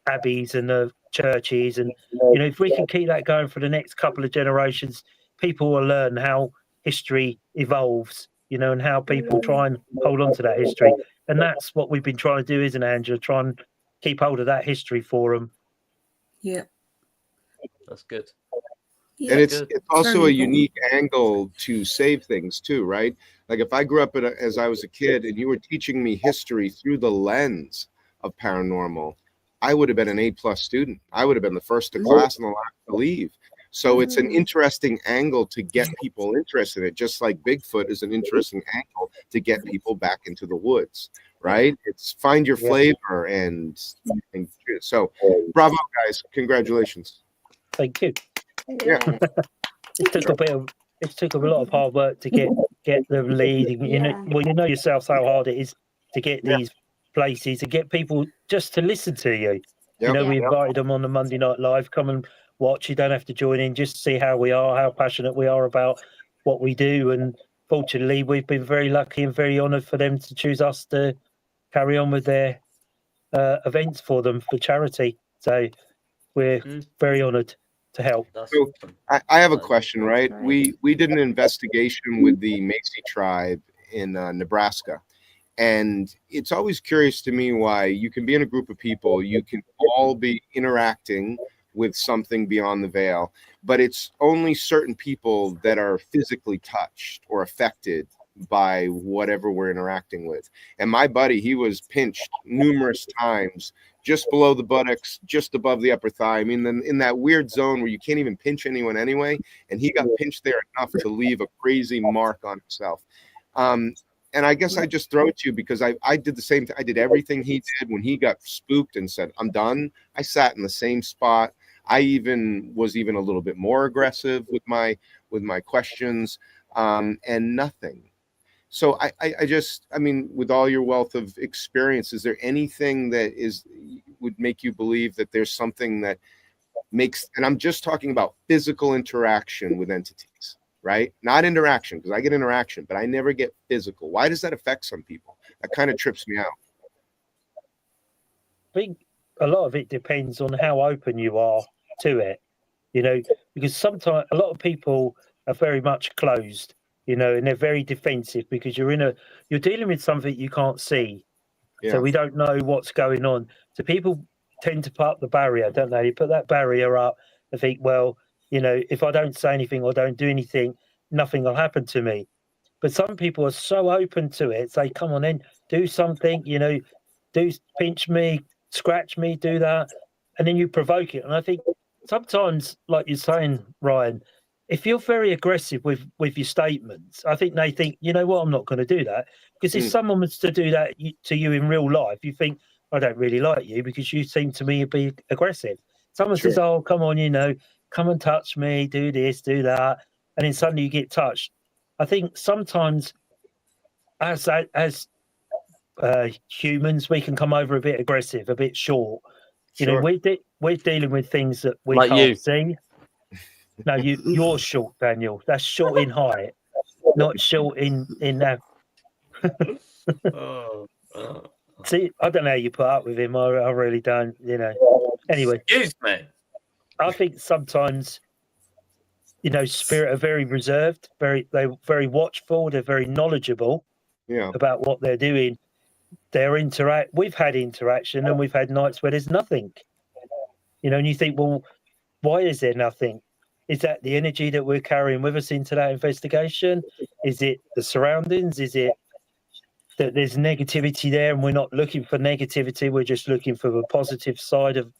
abbeys and the churches. And, you know, if we can keep that going for the next couple of generations, people will learn how history evolves, you know, and how people try and hold on to that history. And that's what we've been trying to do, isn't it, Angela? Try and keep hold of that history for them. Yeah. That's good. Yeah. And it's also Very a unique angle to save things too, right? Like if I grew up as I was a kid and you were teaching me history through the lens of paranormal, I would have been an A+ student. I would have been the first to class and the last to leave. So it's an interesting angle to get people interested in it, just like Bigfoot is an interesting angle to get people back into the woods, right? It's find your flavor and so bravo, guys. Congratulations. Thank you. Yeah. It took a lot of hard work to get them leading. You know yourself how hard it is to get these places, to get people just to listen to you. You know, we invited them on the Monday Night Live. Come and watch. You don't have to join in. Just see how we are, how passionate we are about what we do. And fortunately, we've been very lucky and very honoured for them to choose us to carry on with their events for them for charity. So we're very honoured to help. So I have a question, right? We did an investigation with the Macy tribe in Nebraska. And it's always curious to me why you can be in a group of people, you can all be interacting with something beyond the veil, but it's only certain people that are physically touched or affected by whatever we're interacting with. And my buddy, he was pinched numerous times, just below the buttocks, just above the upper thigh. I mean, in that weird zone where you can't even pinch anyone anyway. And he got pinched there enough to leave a crazy mark on himself. And I guess I just throw it to you because I did the same thing. I did everything he did when he got spooked and said, I'm done. I sat in the same spot. I was even a little bit more aggressive with my questions, and nothing. So I mean, with all your wealth of experience, is there anything that would make you believe that there's something that makes, and I'm just talking about physical interaction with entities, right? Not interaction, because I get interaction, but I never get physical. Why does that affect some people? That kind of trips me out. I think a lot of it depends on how open you are to it, you know, because sometimes a lot of people are very much closed, you know, and they're very defensive because you're dealing with something you can't see. So we don't know what's going on. So people tend to put up the barrier, don't they? You put that barrier up and think, well, you know, if I don't say anything or don't do anything, nothing will happen to me. But some people are so open to it. Say, come on in, do something, you know, pinch me, scratch me, do that. And then you provoke it. And I think sometimes, like you're saying, Ryan, if you're very aggressive with your statements, I think they think, you know what, I'm not going to do that. Because if someone was to do that to you in real life, you think, I don't really like you because you seem to me to be aggressive. Someone says, oh, come on, you know, come and touch me, do this, do that. And then suddenly you get touched. I think sometimes as humans, we can come over a bit aggressive, a bit short. You know, we're dealing with things that we Like can't you. see. No, you're short, Daniel. That's short in height, not short in that. See, I don't know how you put up with him. I really don't. You know. Anyway, Excuse me. I think sometimes, you know, Spirit are very reserved, they're very watchful, they're very knowledgeable about what they're doing. We've had interaction and we've had nights where there's nothing. You know, and you think, well, why is there nothing? Is that the energy that we're carrying with us into that investigation? Is it the surroundings? Is it that there's negativity there and we're not looking for negativity, we're just looking for the positive side of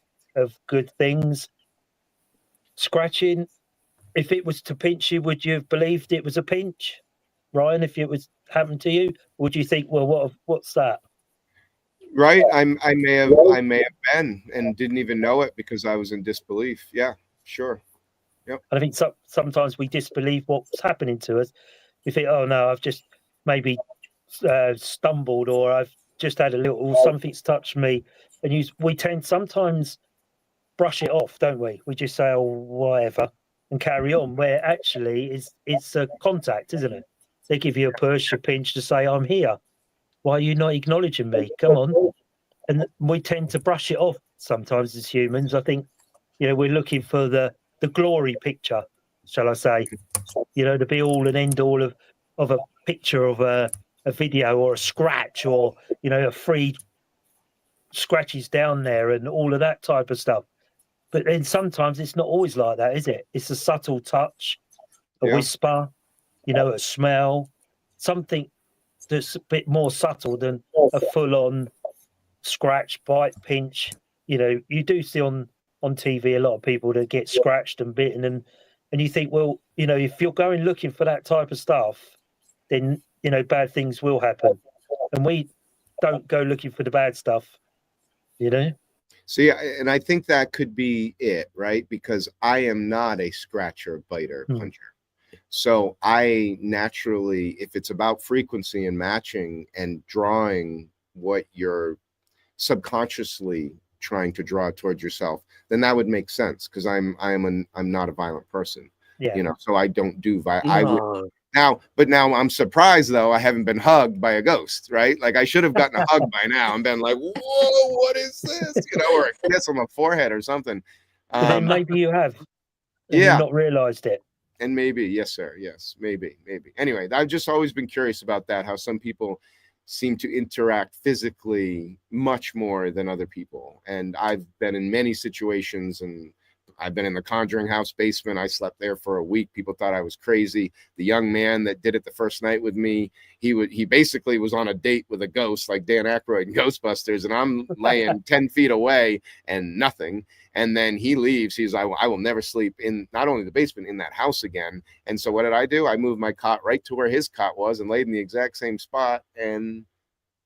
good things? Scratching, if it was to pinch you, would you have believed it was a pinch, Ryan? If it was happened to you, would you think, well, what's that? Right, I may have been and didn't even know it because I was in disbelief. Yeah, sure. Yep. And I think sometimes we disbelieve what's happening to us. We think, oh no, I've just maybe stumbled, or I've just had a little something's touched me, and we tend sometimes brush it off, don't we? We just say, oh, whatever, and carry on, where actually it's a contact, isn't it? They give you a push, a pinch to say, I'm here. Why are you not acknowledging me? Come on. And we tend to brush it off sometimes as humans. I think, you know, we're looking for the glory picture, shall I say, you know, the be all and end all of a picture of a video or a scratch, or, you know, a free scratches down there and all of that type of stuff. But then sometimes it's not always like that, is it? It's a subtle touch, a whisper, you know, a smell, something that's a bit more subtle than a full-on scratch, bite, pinch. You know, you do see on TV a lot of people that get scratched and bitten, and you think, well, you know, if you're going looking for that type of stuff, then, you know, bad things will happen. And we don't go looking for the bad stuff, you know? See, and I think that could be it, right? Because I am not a scratcher, biter, puncher. So I naturally, if it's about frequency and matching and drawing what you're subconsciously trying to draw towards yourself, then that would make sense, because I'm not a violent person. Yeah. You know, so I don't do violence. Now I'm surprised though I haven't been hugged by a ghost, right? Like I should have gotten a hug by now and been like, whoa, what is this? You know, or a kiss on the forehead or something. Then maybe you have. And you've not realized it. And maybe, yes, sir. Yes, maybe. Anyway, I've just always been curious about that, how some people seem to interact physically much more than other people. And I've been in many situations, and I've been in the Conjuring house basement. I slept there for a week. People thought I was crazy. The young man that did it the first night with me, he basically was on a date with a ghost, like Dan Aykroyd in Ghostbusters, and I'm laying 10 feet away and nothing. And then he leaves. He's, I will never sleep in not only the basement, in that house again. And so what did I do? I moved my cot right to where his cot was and laid in the exact same spot, and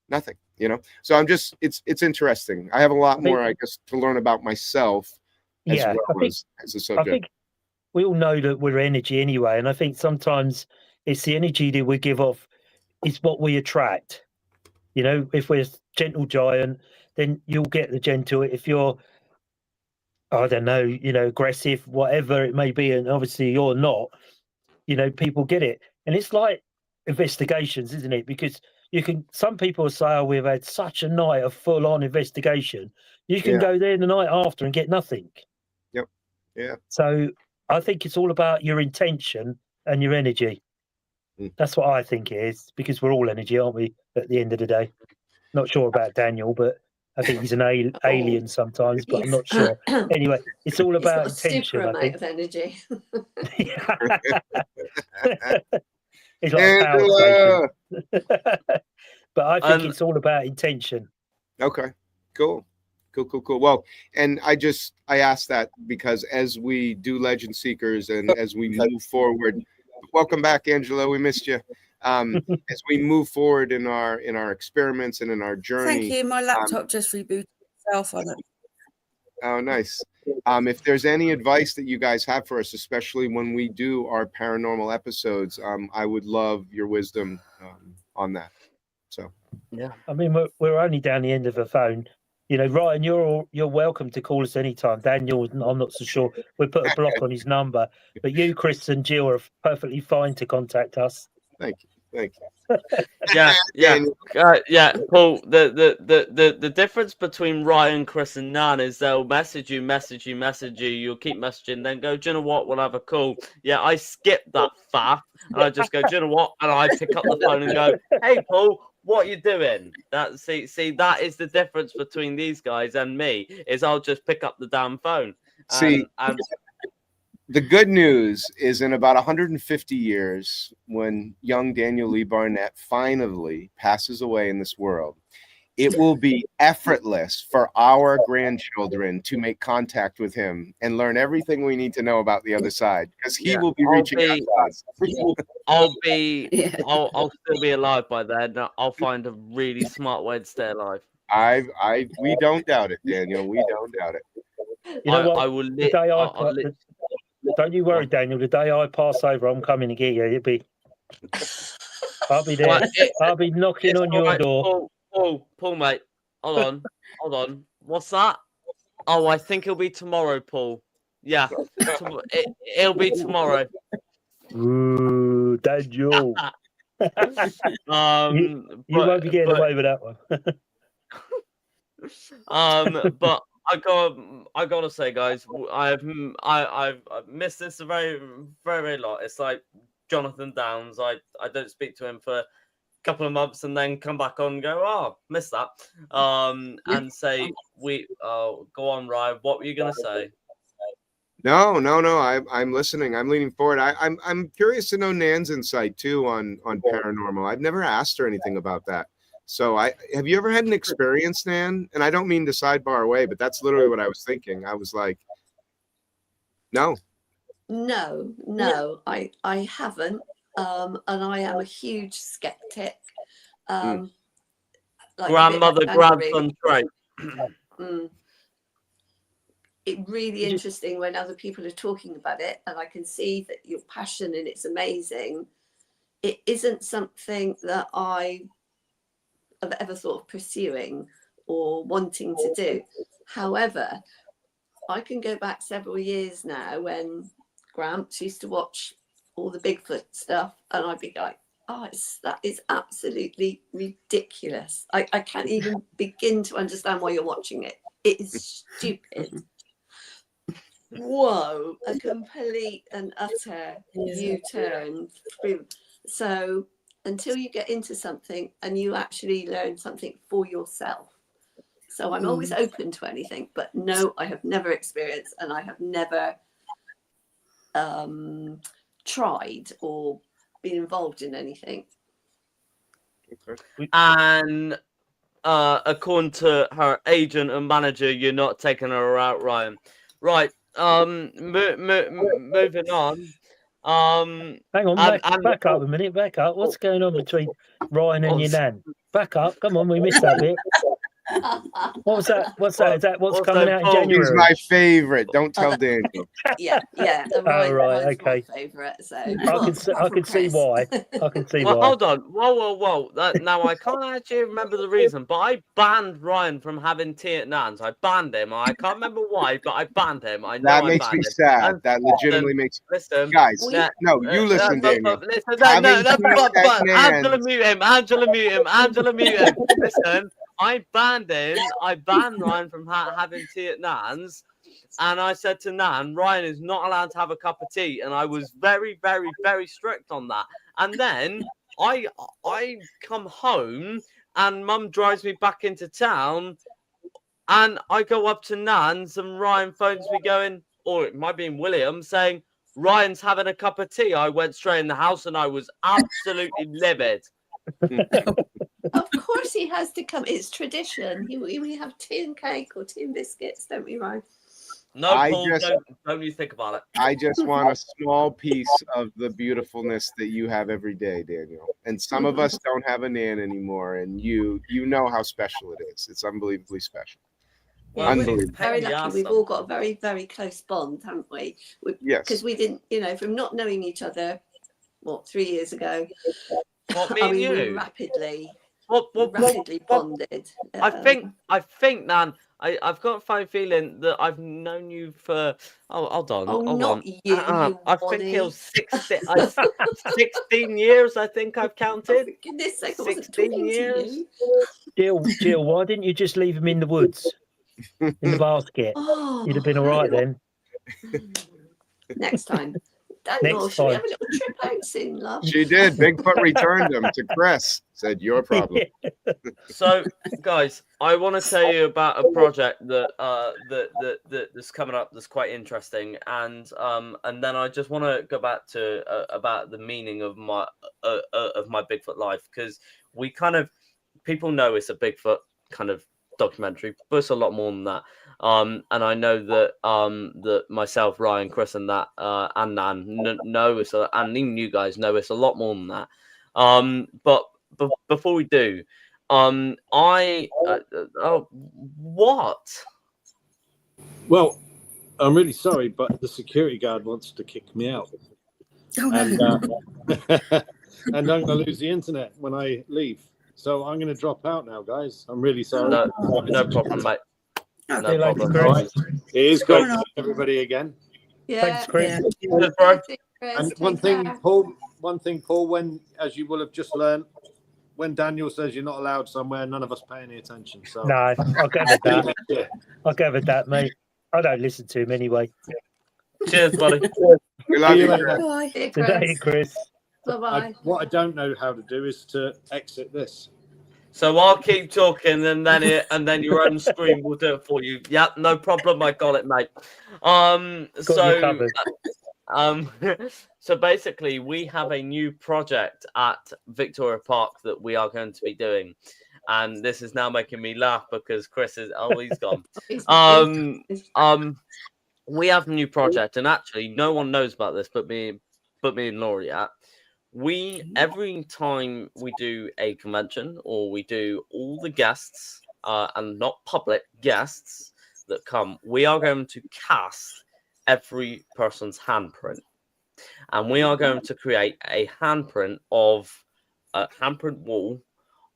nothing, you know? So I'm just, it's interesting. I have a lot more, I guess, to learn about myself. As a subject. I think we all know that we're energy anyway, and I think sometimes it's the energy that we give off is what we attract. You know, if we're gentle giant, then you'll get the gentle. If you're, I don't know, you know, aggressive, whatever it may be, and obviously you're not, you know, people get it. And it's like investigations, isn't it? Because some people say, oh, we've had such a night of full-on investigation. You can go there the night after and get nothing. Yep. Yeah. So I think it's all about your intention and your energy. That's what I think it is, because we're all energy, aren't we, at the end of the day? Not sure about Daniel, but I think he's an alien sometimes, but I'm not sure. Anyway, it's all He's got about a super intention, I amount think. of energy. It's like a power Angela! station. But I think Um, it's all about intention. Okay, cool. Well, and I asked that because as we do Legend Seekers and as we move forward, welcome back, Angela. We missed you. As we move forward in our experiments and in our journey. Thank you. My laptop just rebooted itself on it. Oh, nice. If there's any advice that you guys have for us, especially when we do our paranormal episodes, I would love your wisdom on that. So, yeah. I mean, we're only down the end of the phone. You know, Ryan, you're welcome to call us anytime. Daniel, I'm not so sure. We put a block on his number, but you, Chris, and Jill are perfectly fine to contact us. thank you. Yeah. Daniel. Paul, the difference between Ryan, Chris, and Nan is they'll message you. You'll keep messaging, then go, do you know what? We'll have a call. Yeah, I skip that faff, and I just go, do you know what? And I pick up the phone and go, hey, Paul, what are you doing? See, that is the difference between these guys and me. Is I'll just pick up the damn phone. See, and the good news is in about 150 years, when young Daniel Lee Barnett finally passes away in this world, it will be effortless for our grandchildren to make contact with him and learn everything we need to know about the other side, because he will be reaching out to us. I'll still be alive by then. I'll find a really smart way to stay alive. We don't doubt it, Daniel. We don't doubt it. You know what? I will. Don't you worry, Daniel. The day I pass over, I'm coming to get you. I'll be there. I'll be knocking on your door. Paul, mate. Hold on. What's that? Oh, I think it'll be tomorrow, Paul. Yeah, it'll be tomorrow. Ooh, Daniel. You won't be getting away with that one. But I gotta say, guys, I've missed this a very, very, very lot. It's like Jonathan Downs. I don't speak to him for a couple of months and then come back on and go, oh, missed that. And say go on, Ryan. What were you gonna say? No. I'm listening. I'm leaning forward. I'm curious to know Nan's insight too on paranormal. I've never asked her anything about that. So have you ever had an experience, Nan? And I don't mean to sidebar away, but that's literally what I was thinking. I was like, no, I haven't. And I am a huge skeptic. Like Grandmother, grandson trait. It's really interesting when other people are talking about it, and I can see that your passion and it's amazing. It isn't something that I have ever thought of pursuing or wanting to do. However, I can go back several years now when Gramps used to watch all the Bigfoot stuff, and I'd be like, oh, that is absolutely ridiculous. I can't even begin to understand why you're watching it. It is stupid. Whoa, a complete and utter U-turn. So until you get into something and you actually learn something for yourself. So I'm always open to anything, but no, I have never experienced, and I have never tried or been involved in anything. And according to her agent and manager, you're not taking her out, Ryan. Right. Moving on. Hang on, back up a minute. Back up. What's going on between Ryan and your nan? Back up. Come on, we missed that bit. What was that? What's that? Is that what's coming out in January? He's my favorite. Don't tell Daniel. Yeah. Right, okay. My favorite. So I can see why. I can see well, why. Hold on. Whoa. Now I can't actually remember the reason, but I banned Ryan from having tea at Nan's. I banned him. I can't remember why, but I banned him. I know that I makes banned me him. sad. That legitimately makes listen, guys. No, you listen, Daniel. Angela, mute him. Angela, mute him. Listen. I banned Ryan from having tea at Nan's, and I said to Nan, Ryan is not allowed to have a cup of tea, and I was very, very, very strict on that. And then I come home, and Mum drives me back into town, and I go up to Nan's, and Ryan phones me going, or it might be in William, saying, Ryan's having a cup of tea. I went straight in the house, and I was absolutely livid. Of course he has to come. It's tradition. We have tea and cake or tea and biscuits, don't we, Ryan? No, Paul, don't you think about it. I just want a small piece of the beautifulness that you have every day, Daniel. And some of us don't have a Nan anymore, and you know how special it is. It's unbelievably special. Well, Unbelievable. Very lucky. We've all got a very, very close bond, haven't we? Yes. Because we didn't, from not knowing each other, 3 years ago. What, me and you? We rapidly bonded. I think, Nan, I've got a fine feeling that I've known you for. Oh, hold on. Oh, hold not on. you. I think it was 16 years. I think I've counted. For goodness sake, I wasn't 16 talking years. to you. Jill, why didn't you just leave him in the woods, in the basket? Oh, You'd have been all right then. Next time. Daniel, should we time. have a little trip out soon, love? She did. Bigfoot returned him to Chris. Said, your problem. So, guys, I want to tell you about a project that's coming up that's quite interesting, and then I just want to go back to about the meaning of my Bigfoot life, because we kind of, people know it's a Bigfoot kind of documentary, but it's a lot more than that. And I know that that myself, Ryan, Chris, and that and Nan know it's, and even you guys know it's a lot more than that. But before we do, what? Well, I'm really sorry, but the security guard wants to kick me out, Oh, no. and and I'm going to lose the internet when I leave. So I'm going to drop out now, guys. I'm really sorry. No problem, mate. No See you later, problem. Chris. All right. It is great going to on? see everybody again. Yeah. Thanks, Chris. Yeah. Bro. And Take one thing, care. Paul, when, as you will have just learned, when Daniel says you're not allowed somewhere, none of us pay any attention. So No, I'll go with that. Yeah. I'll go with that, mate. I don't listen to him anyway. Cheers, buddy. We love See you you, later. Chris. Bye. See you, Today, Chris. Chris. Bye-bye. What I don't know how to do is to exit this. So I'll keep talking, and then your own screen will do it for you. Yeah, no problem. I got it, mate. So basically, we have a new project at Victoria Park that we are going to be doing, and this is now making me laugh because Chris is he's gone. We have a new project, and actually, no one knows about this but me and Laurie. Every time we do a convention or we do all the guests and not public guests that come, we are going to cast every person's handprint, and we are going to create a handprint wall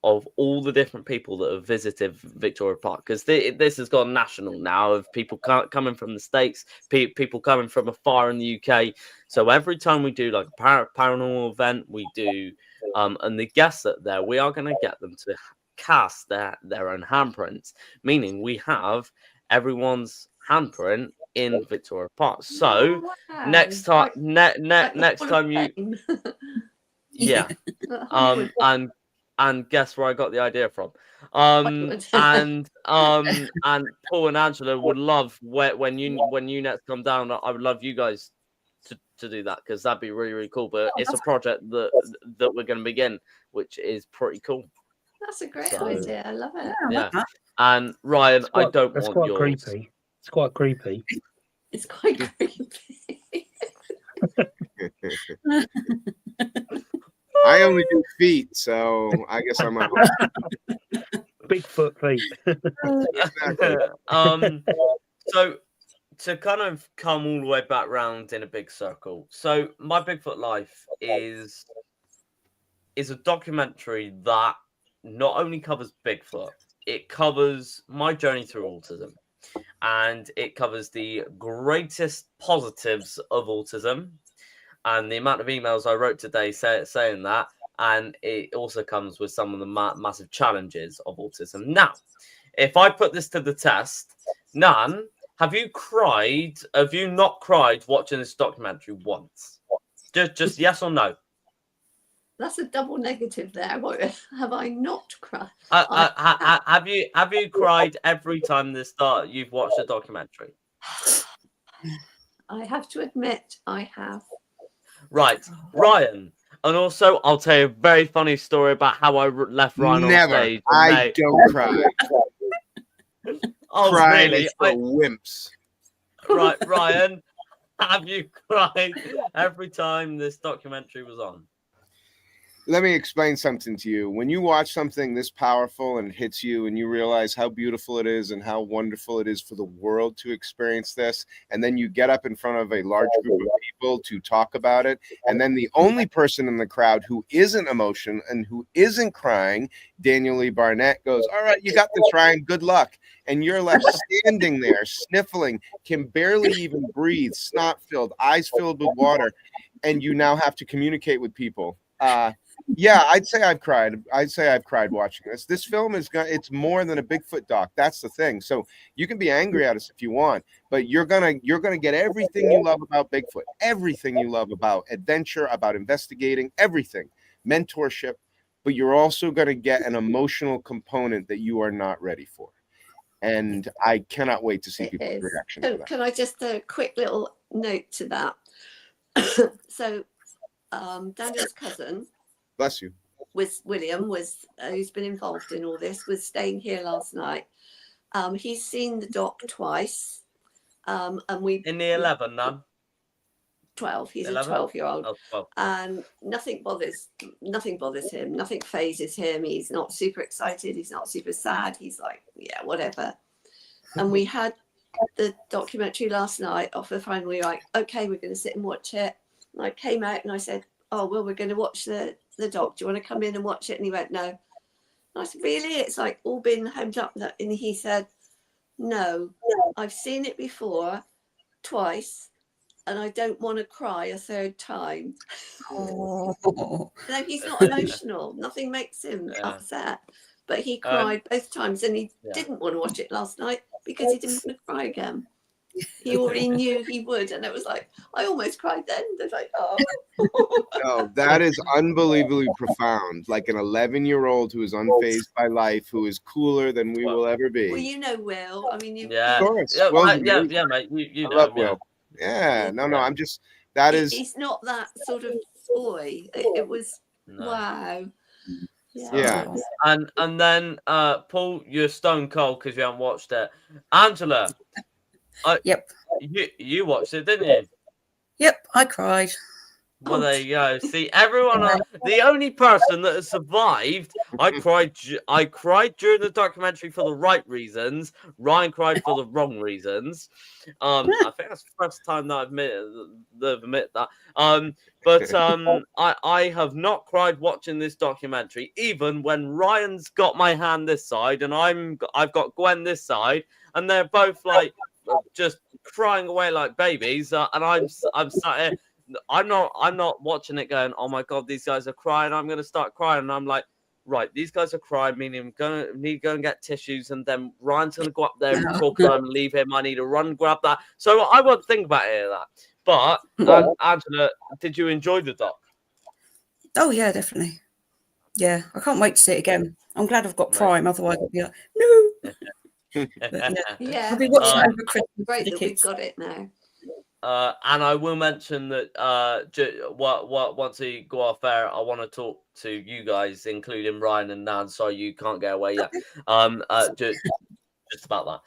of all the different people that have visited Victoria Park, because this has gone national now, of people coming from the States, people coming from afar in the UK. So every time we do like a paranormal event, we do, and the guests that are there, we are going to get them to cast their own handprints, meaning we have everyone's handprint in Victoria Park. So Wow. next time, Like next the time you, Hall of yeah. Fame. And guess where I got the idea from. Hollywood. And Paul and Angela would love when you next come down. I would love you guys to do that, because that'd be really, really cool. But it's a project that we're going to begin, which is pretty cool. That's a great So- idea. I love it. Yeah. And Ryan, It's quite- I don't That's want quite yours. creepy. It's quite creepy. It's quite creepy. I only do feet, so I guess I'm a Bigfoot feet. exactly. So to kind of come all the way back round in a big circle. So my Bigfoot life is a documentary that not only covers Bigfoot, it covers my journey through autism, and it covers the greatest positives of autism, and the amount of emails I wrote today saying that, and it also comes with some of the massive challenges of autism. Now, if I put this to the test, Nan, have you not cried watching this documentary once? Just yes or no? That's a double negative there. What, have I not cried? Have you cried every time you've watched a documentary? I have to admit, I have. Right, Ryan. And also, I'll tell you a very funny story about how I left Ryan on Never. stage. I don't cry. Oh, Crying really? is for wimps. Right, Ryan, have you cried every time this documentary was on? Let me explain something to you. When you watch something this powerful and hits you and you realize how beautiful it is and how wonderful it is for the world to experience this, and then you get up in front of a large group of people to talk about it, and then the only person in the crowd who isn't emotional and who isn't crying, Daniel Lee Barnett, goes, "All right, you got this, Ryan, good luck." And you're left standing there, sniffling, can barely even breathe, snot-filled, eyes filled with water, and you now have to communicate with people. Yeah, I'd say I've cried. I'd say I've cried watching this. This film it's more than a Bigfoot doc. That's the thing. So you can be angry at us if you want, but you're gonna get everything you love about Bigfoot, everything you love about adventure, about investigating, everything, mentorship, but you're also gonna get an emotional component that you are not ready for. And I cannot wait to see It people's is. reaction to that. Can I just a quick little note to that? So Daniel's cousin, Bless you. William, who's been involved in all this, was staying here last night. He's seen the doc twice, and we In the 11, Nan? 12. He's 11? a 12-year-old, Oh, 12. and nothing bothers him. Nothing phases him. He's not super excited. He's not super sad. He's like, yeah, whatever. And we had the documentary last night off the phone. We were like, okay, we're going to sit and watch it. And I came out and I said, oh, well, we're going to watch the doc. Do you want to come in and watch it? And he went, no. And I said, really? It's like all been hemmed up. And he said, no, I've seen it before, twice, and I don't want to cry a third time. Oh. No, he's not emotional. Nothing makes him upset. But he cried both times, and he didn't want to watch it last night because he didn't want to cry again. He already knew he would, and it was like, I almost cried then. They're like, oh. No, that is unbelievably profound. Like an 11-year-old who is unfazed by life, who is cooler than we will ever be. Well, you know, Will. I mean, you. Yeah. Of course. Yeah, Well, yeah, mate. You I know. love Yeah. Will. Yeah, no, Yeah. I'm just, that is, He's not that sort of boy. It was, No. wow. Yeah. And then Paul, you're stone cold because you haven't watched it. Angela, Yep. You watched it, didn't you? Yep. I cried. Well, there you go. See, everyone, the only person that has survived. I cried during the documentary for the right reasons. Ryan cried for the wrong reasons. I think that's the first time that I've admit that. But I have not cried watching this documentary, even when Ryan's got my hand this side and I've got Gwen this side, and they're both like just crying away like babies, and I'm sat here. I'm not watching it going, oh my god, these guys are crying, I'm gonna start crying. And I'm like, right, these guys are crying, meaning I'm gonna need to go and get tissues, and then Ryan's gonna go up there and talk to him and leave him. I need to run grab that. So I won't think about any of that. But Angela, did you enjoy the doc? Oh yeah, definitely. Yeah, I can't wait to see it again. I'm glad I've got Right. Prime, otherwise I'd be like, no. Yeah. I'll be watching it Um, over Christmas. Great for the that we've kids. got it now. And I will mention that once we go off air, I want to talk to you guys, including Ryan and Nan. So you can't get away yet. Just about that.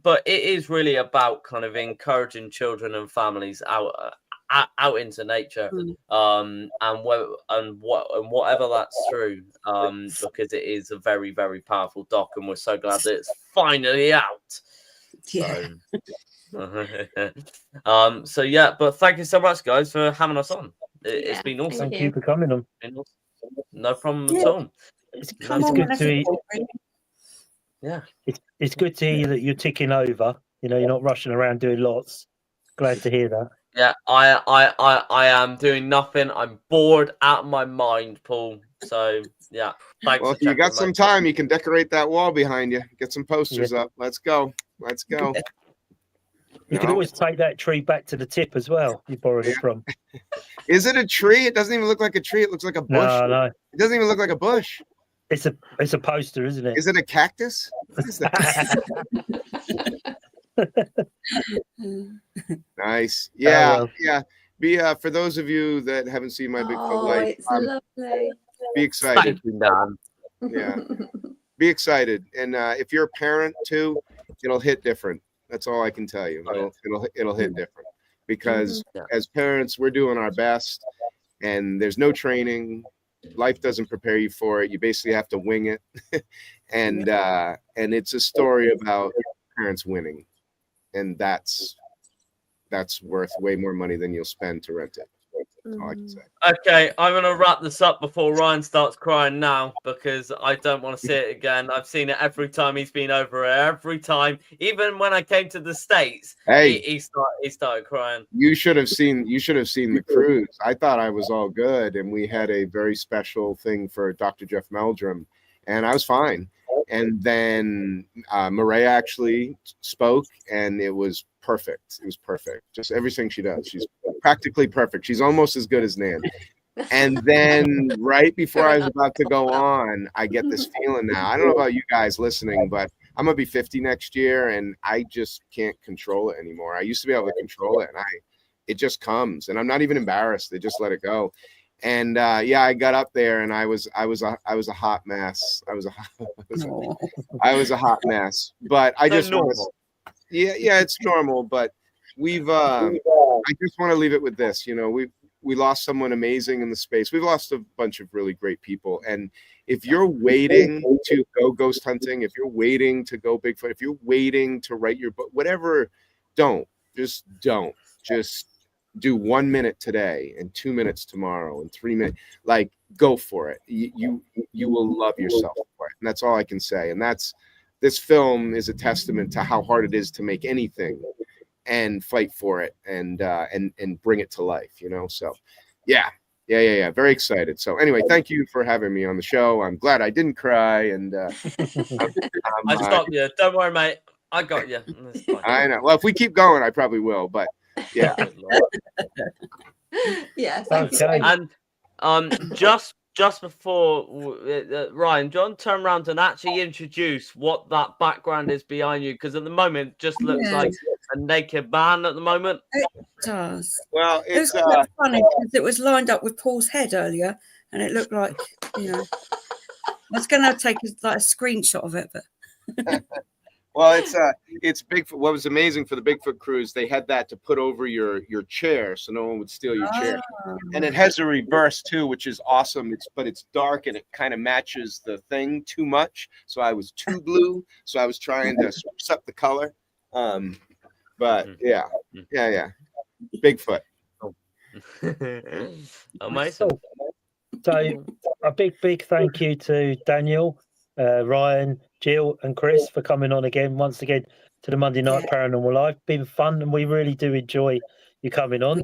But it is really about kind of encouraging children and families out into nature, and whatever that's through, because it is a very, very powerful doc, and we're so glad that it's finally out. Yeah. So yeah, but thank you so much, guys, for having us on. It's Yeah, been awesome. Thank you for coming on. No problem Yeah. at all. It's Come good on, to whenever hear. you want, really. Yeah. It's good to hear that you're ticking over. You know, you're not rushing around doing lots. Glad to hear that. Yeah, I am doing nothing. I'm bored out of my mind, Paul. So yeah, thanks. well, for if you checking, got some mate. time, you can decorate that wall behind you. Get some posters up. Let's go. Let's go. You can No. always take that tree back to the tip as well. You borrowed it from. Is it a tree? It doesn't even look like a tree. It looks like a bush. No. It doesn't even look like a bush. It's a poster, isn't it? Is it a cactus? What is that? Nice. Yeah, well. yeah. Be for those of you that haven't seen my Bigfoot life, It's lovely. be excited. Thank you, Dan. Yeah, be excited. And if you're a parent too, it'll hit different. That's all I can tell you. It'll hit different because as parents, we're doing our best, and there's no training. Life doesn't prepare you for it. You basically have to wing it, and it's a story about parents winning, and that's worth way more money than you'll spend to rent it. That's all I can say. Okay, I'm going to wrap this up before Ryan starts crying now because I don't want to see it again. I've seen it every time he's been over here. Every time, even when I came to the States, Hey, he started crying. you should have seen the cruise. I thought I was all good, and we had a very special thing for Dr. Jeff Meldrum, and I was fine. And then Maria actually spoke, and it was perfect. It was perfect. Just everything she does. She's practically perfect. She's almost as good as Nan. And then right before I was about to go on, I get this feeling now. I don't know about you guys listening, but I'm gonna be 50 next year, and I just can't control it anymore. I used to be able to control it, and it just comes, and I'm not even embarrassed. They just let it go. And I got up there, and I was a hot mess. I was a hot mess. But I just want to, yeah, it's normal. But we've I just want to leave it with this. You know, we lost someone amazing in the space. We've lost a bunch of really great people. And if you're waiting to go ghost hunting, if you're waiting to go Bigfoot, if you're waiting to write your book, whatever, don't. Just do 1 minute today and 2 minutes tomorrow and 3 minutes. Like, go for it. You will love yourself for it. And that's all I can say. And this film is a testament to how hard it is to make anything and fight for it and bring it to life, you know? So yeah. Very excited. So anyway, thank you for having me on the show. I'm glad I didn't cry. And I stopped you. Don't worry, mate. I got you. I know. Well, if we keep going, I probably will, but yeah. Yeah. Thanks. Okay. And just before Ryan, John, turn around and actually introduce what that background is behind you, because at the moment it just looks like a naked man at the moment. It does. Well, It was it's kind of funny because it was lined up with Paul's head earlier, and it looked like, you know, I was going to take a screenshot of it, but well, it's Bigfoot. What was amazing for the Bigfoot cruise, they had that to put over your chair so no one would steal your chair. And it has a reverse too, which is awesome. But it's dark and it kind of matches the thing too much. So I was too blue. So I was trying to spruce up the color. But yeah. Bigfoot. Amazing. So a big thank you to Daniel, Ryan, Jill, and Chris for coming on once again to the Monday Night Paranormal Live. Been fun, and we really do enjoy you coming on.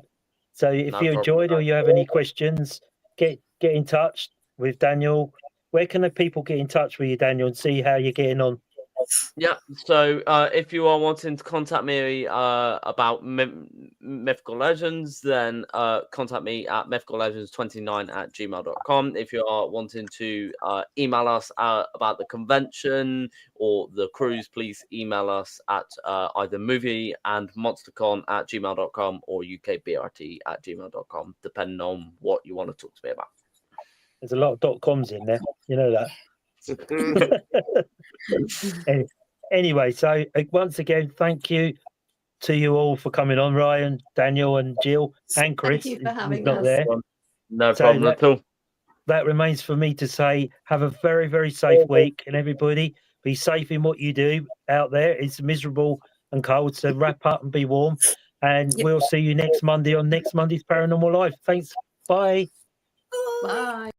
So if you enjoyed or you have any questions, get in touch with Daniel. Where can the people get in touch with you, Daniel, and see how you're getting on? Yeah, so if you are wanting to contact me about Mythical Legends, then contact me at mythicallegends29@gmail.com. If you are wanting to email us about the convention or the cruise, please email us at either movieandmonstercon@gmail.com or ukbrt@gmail.com, depending on what you want to talk to me about. There's a lot of .coms in there, you know that. Anyway, so once again, thank you to you all for coming on, Ryan, Daniel, and Jill, and Chris. Thank you for having not us. there. No problem at all. That remains for me to say, have a very, very safe week, and everybody be safe in what you do out there. It's miserable and cold, so wrap up and be warm. And we'll see you next Monday on next Monday's Paranormal Live. Thanks. Bye. Bye.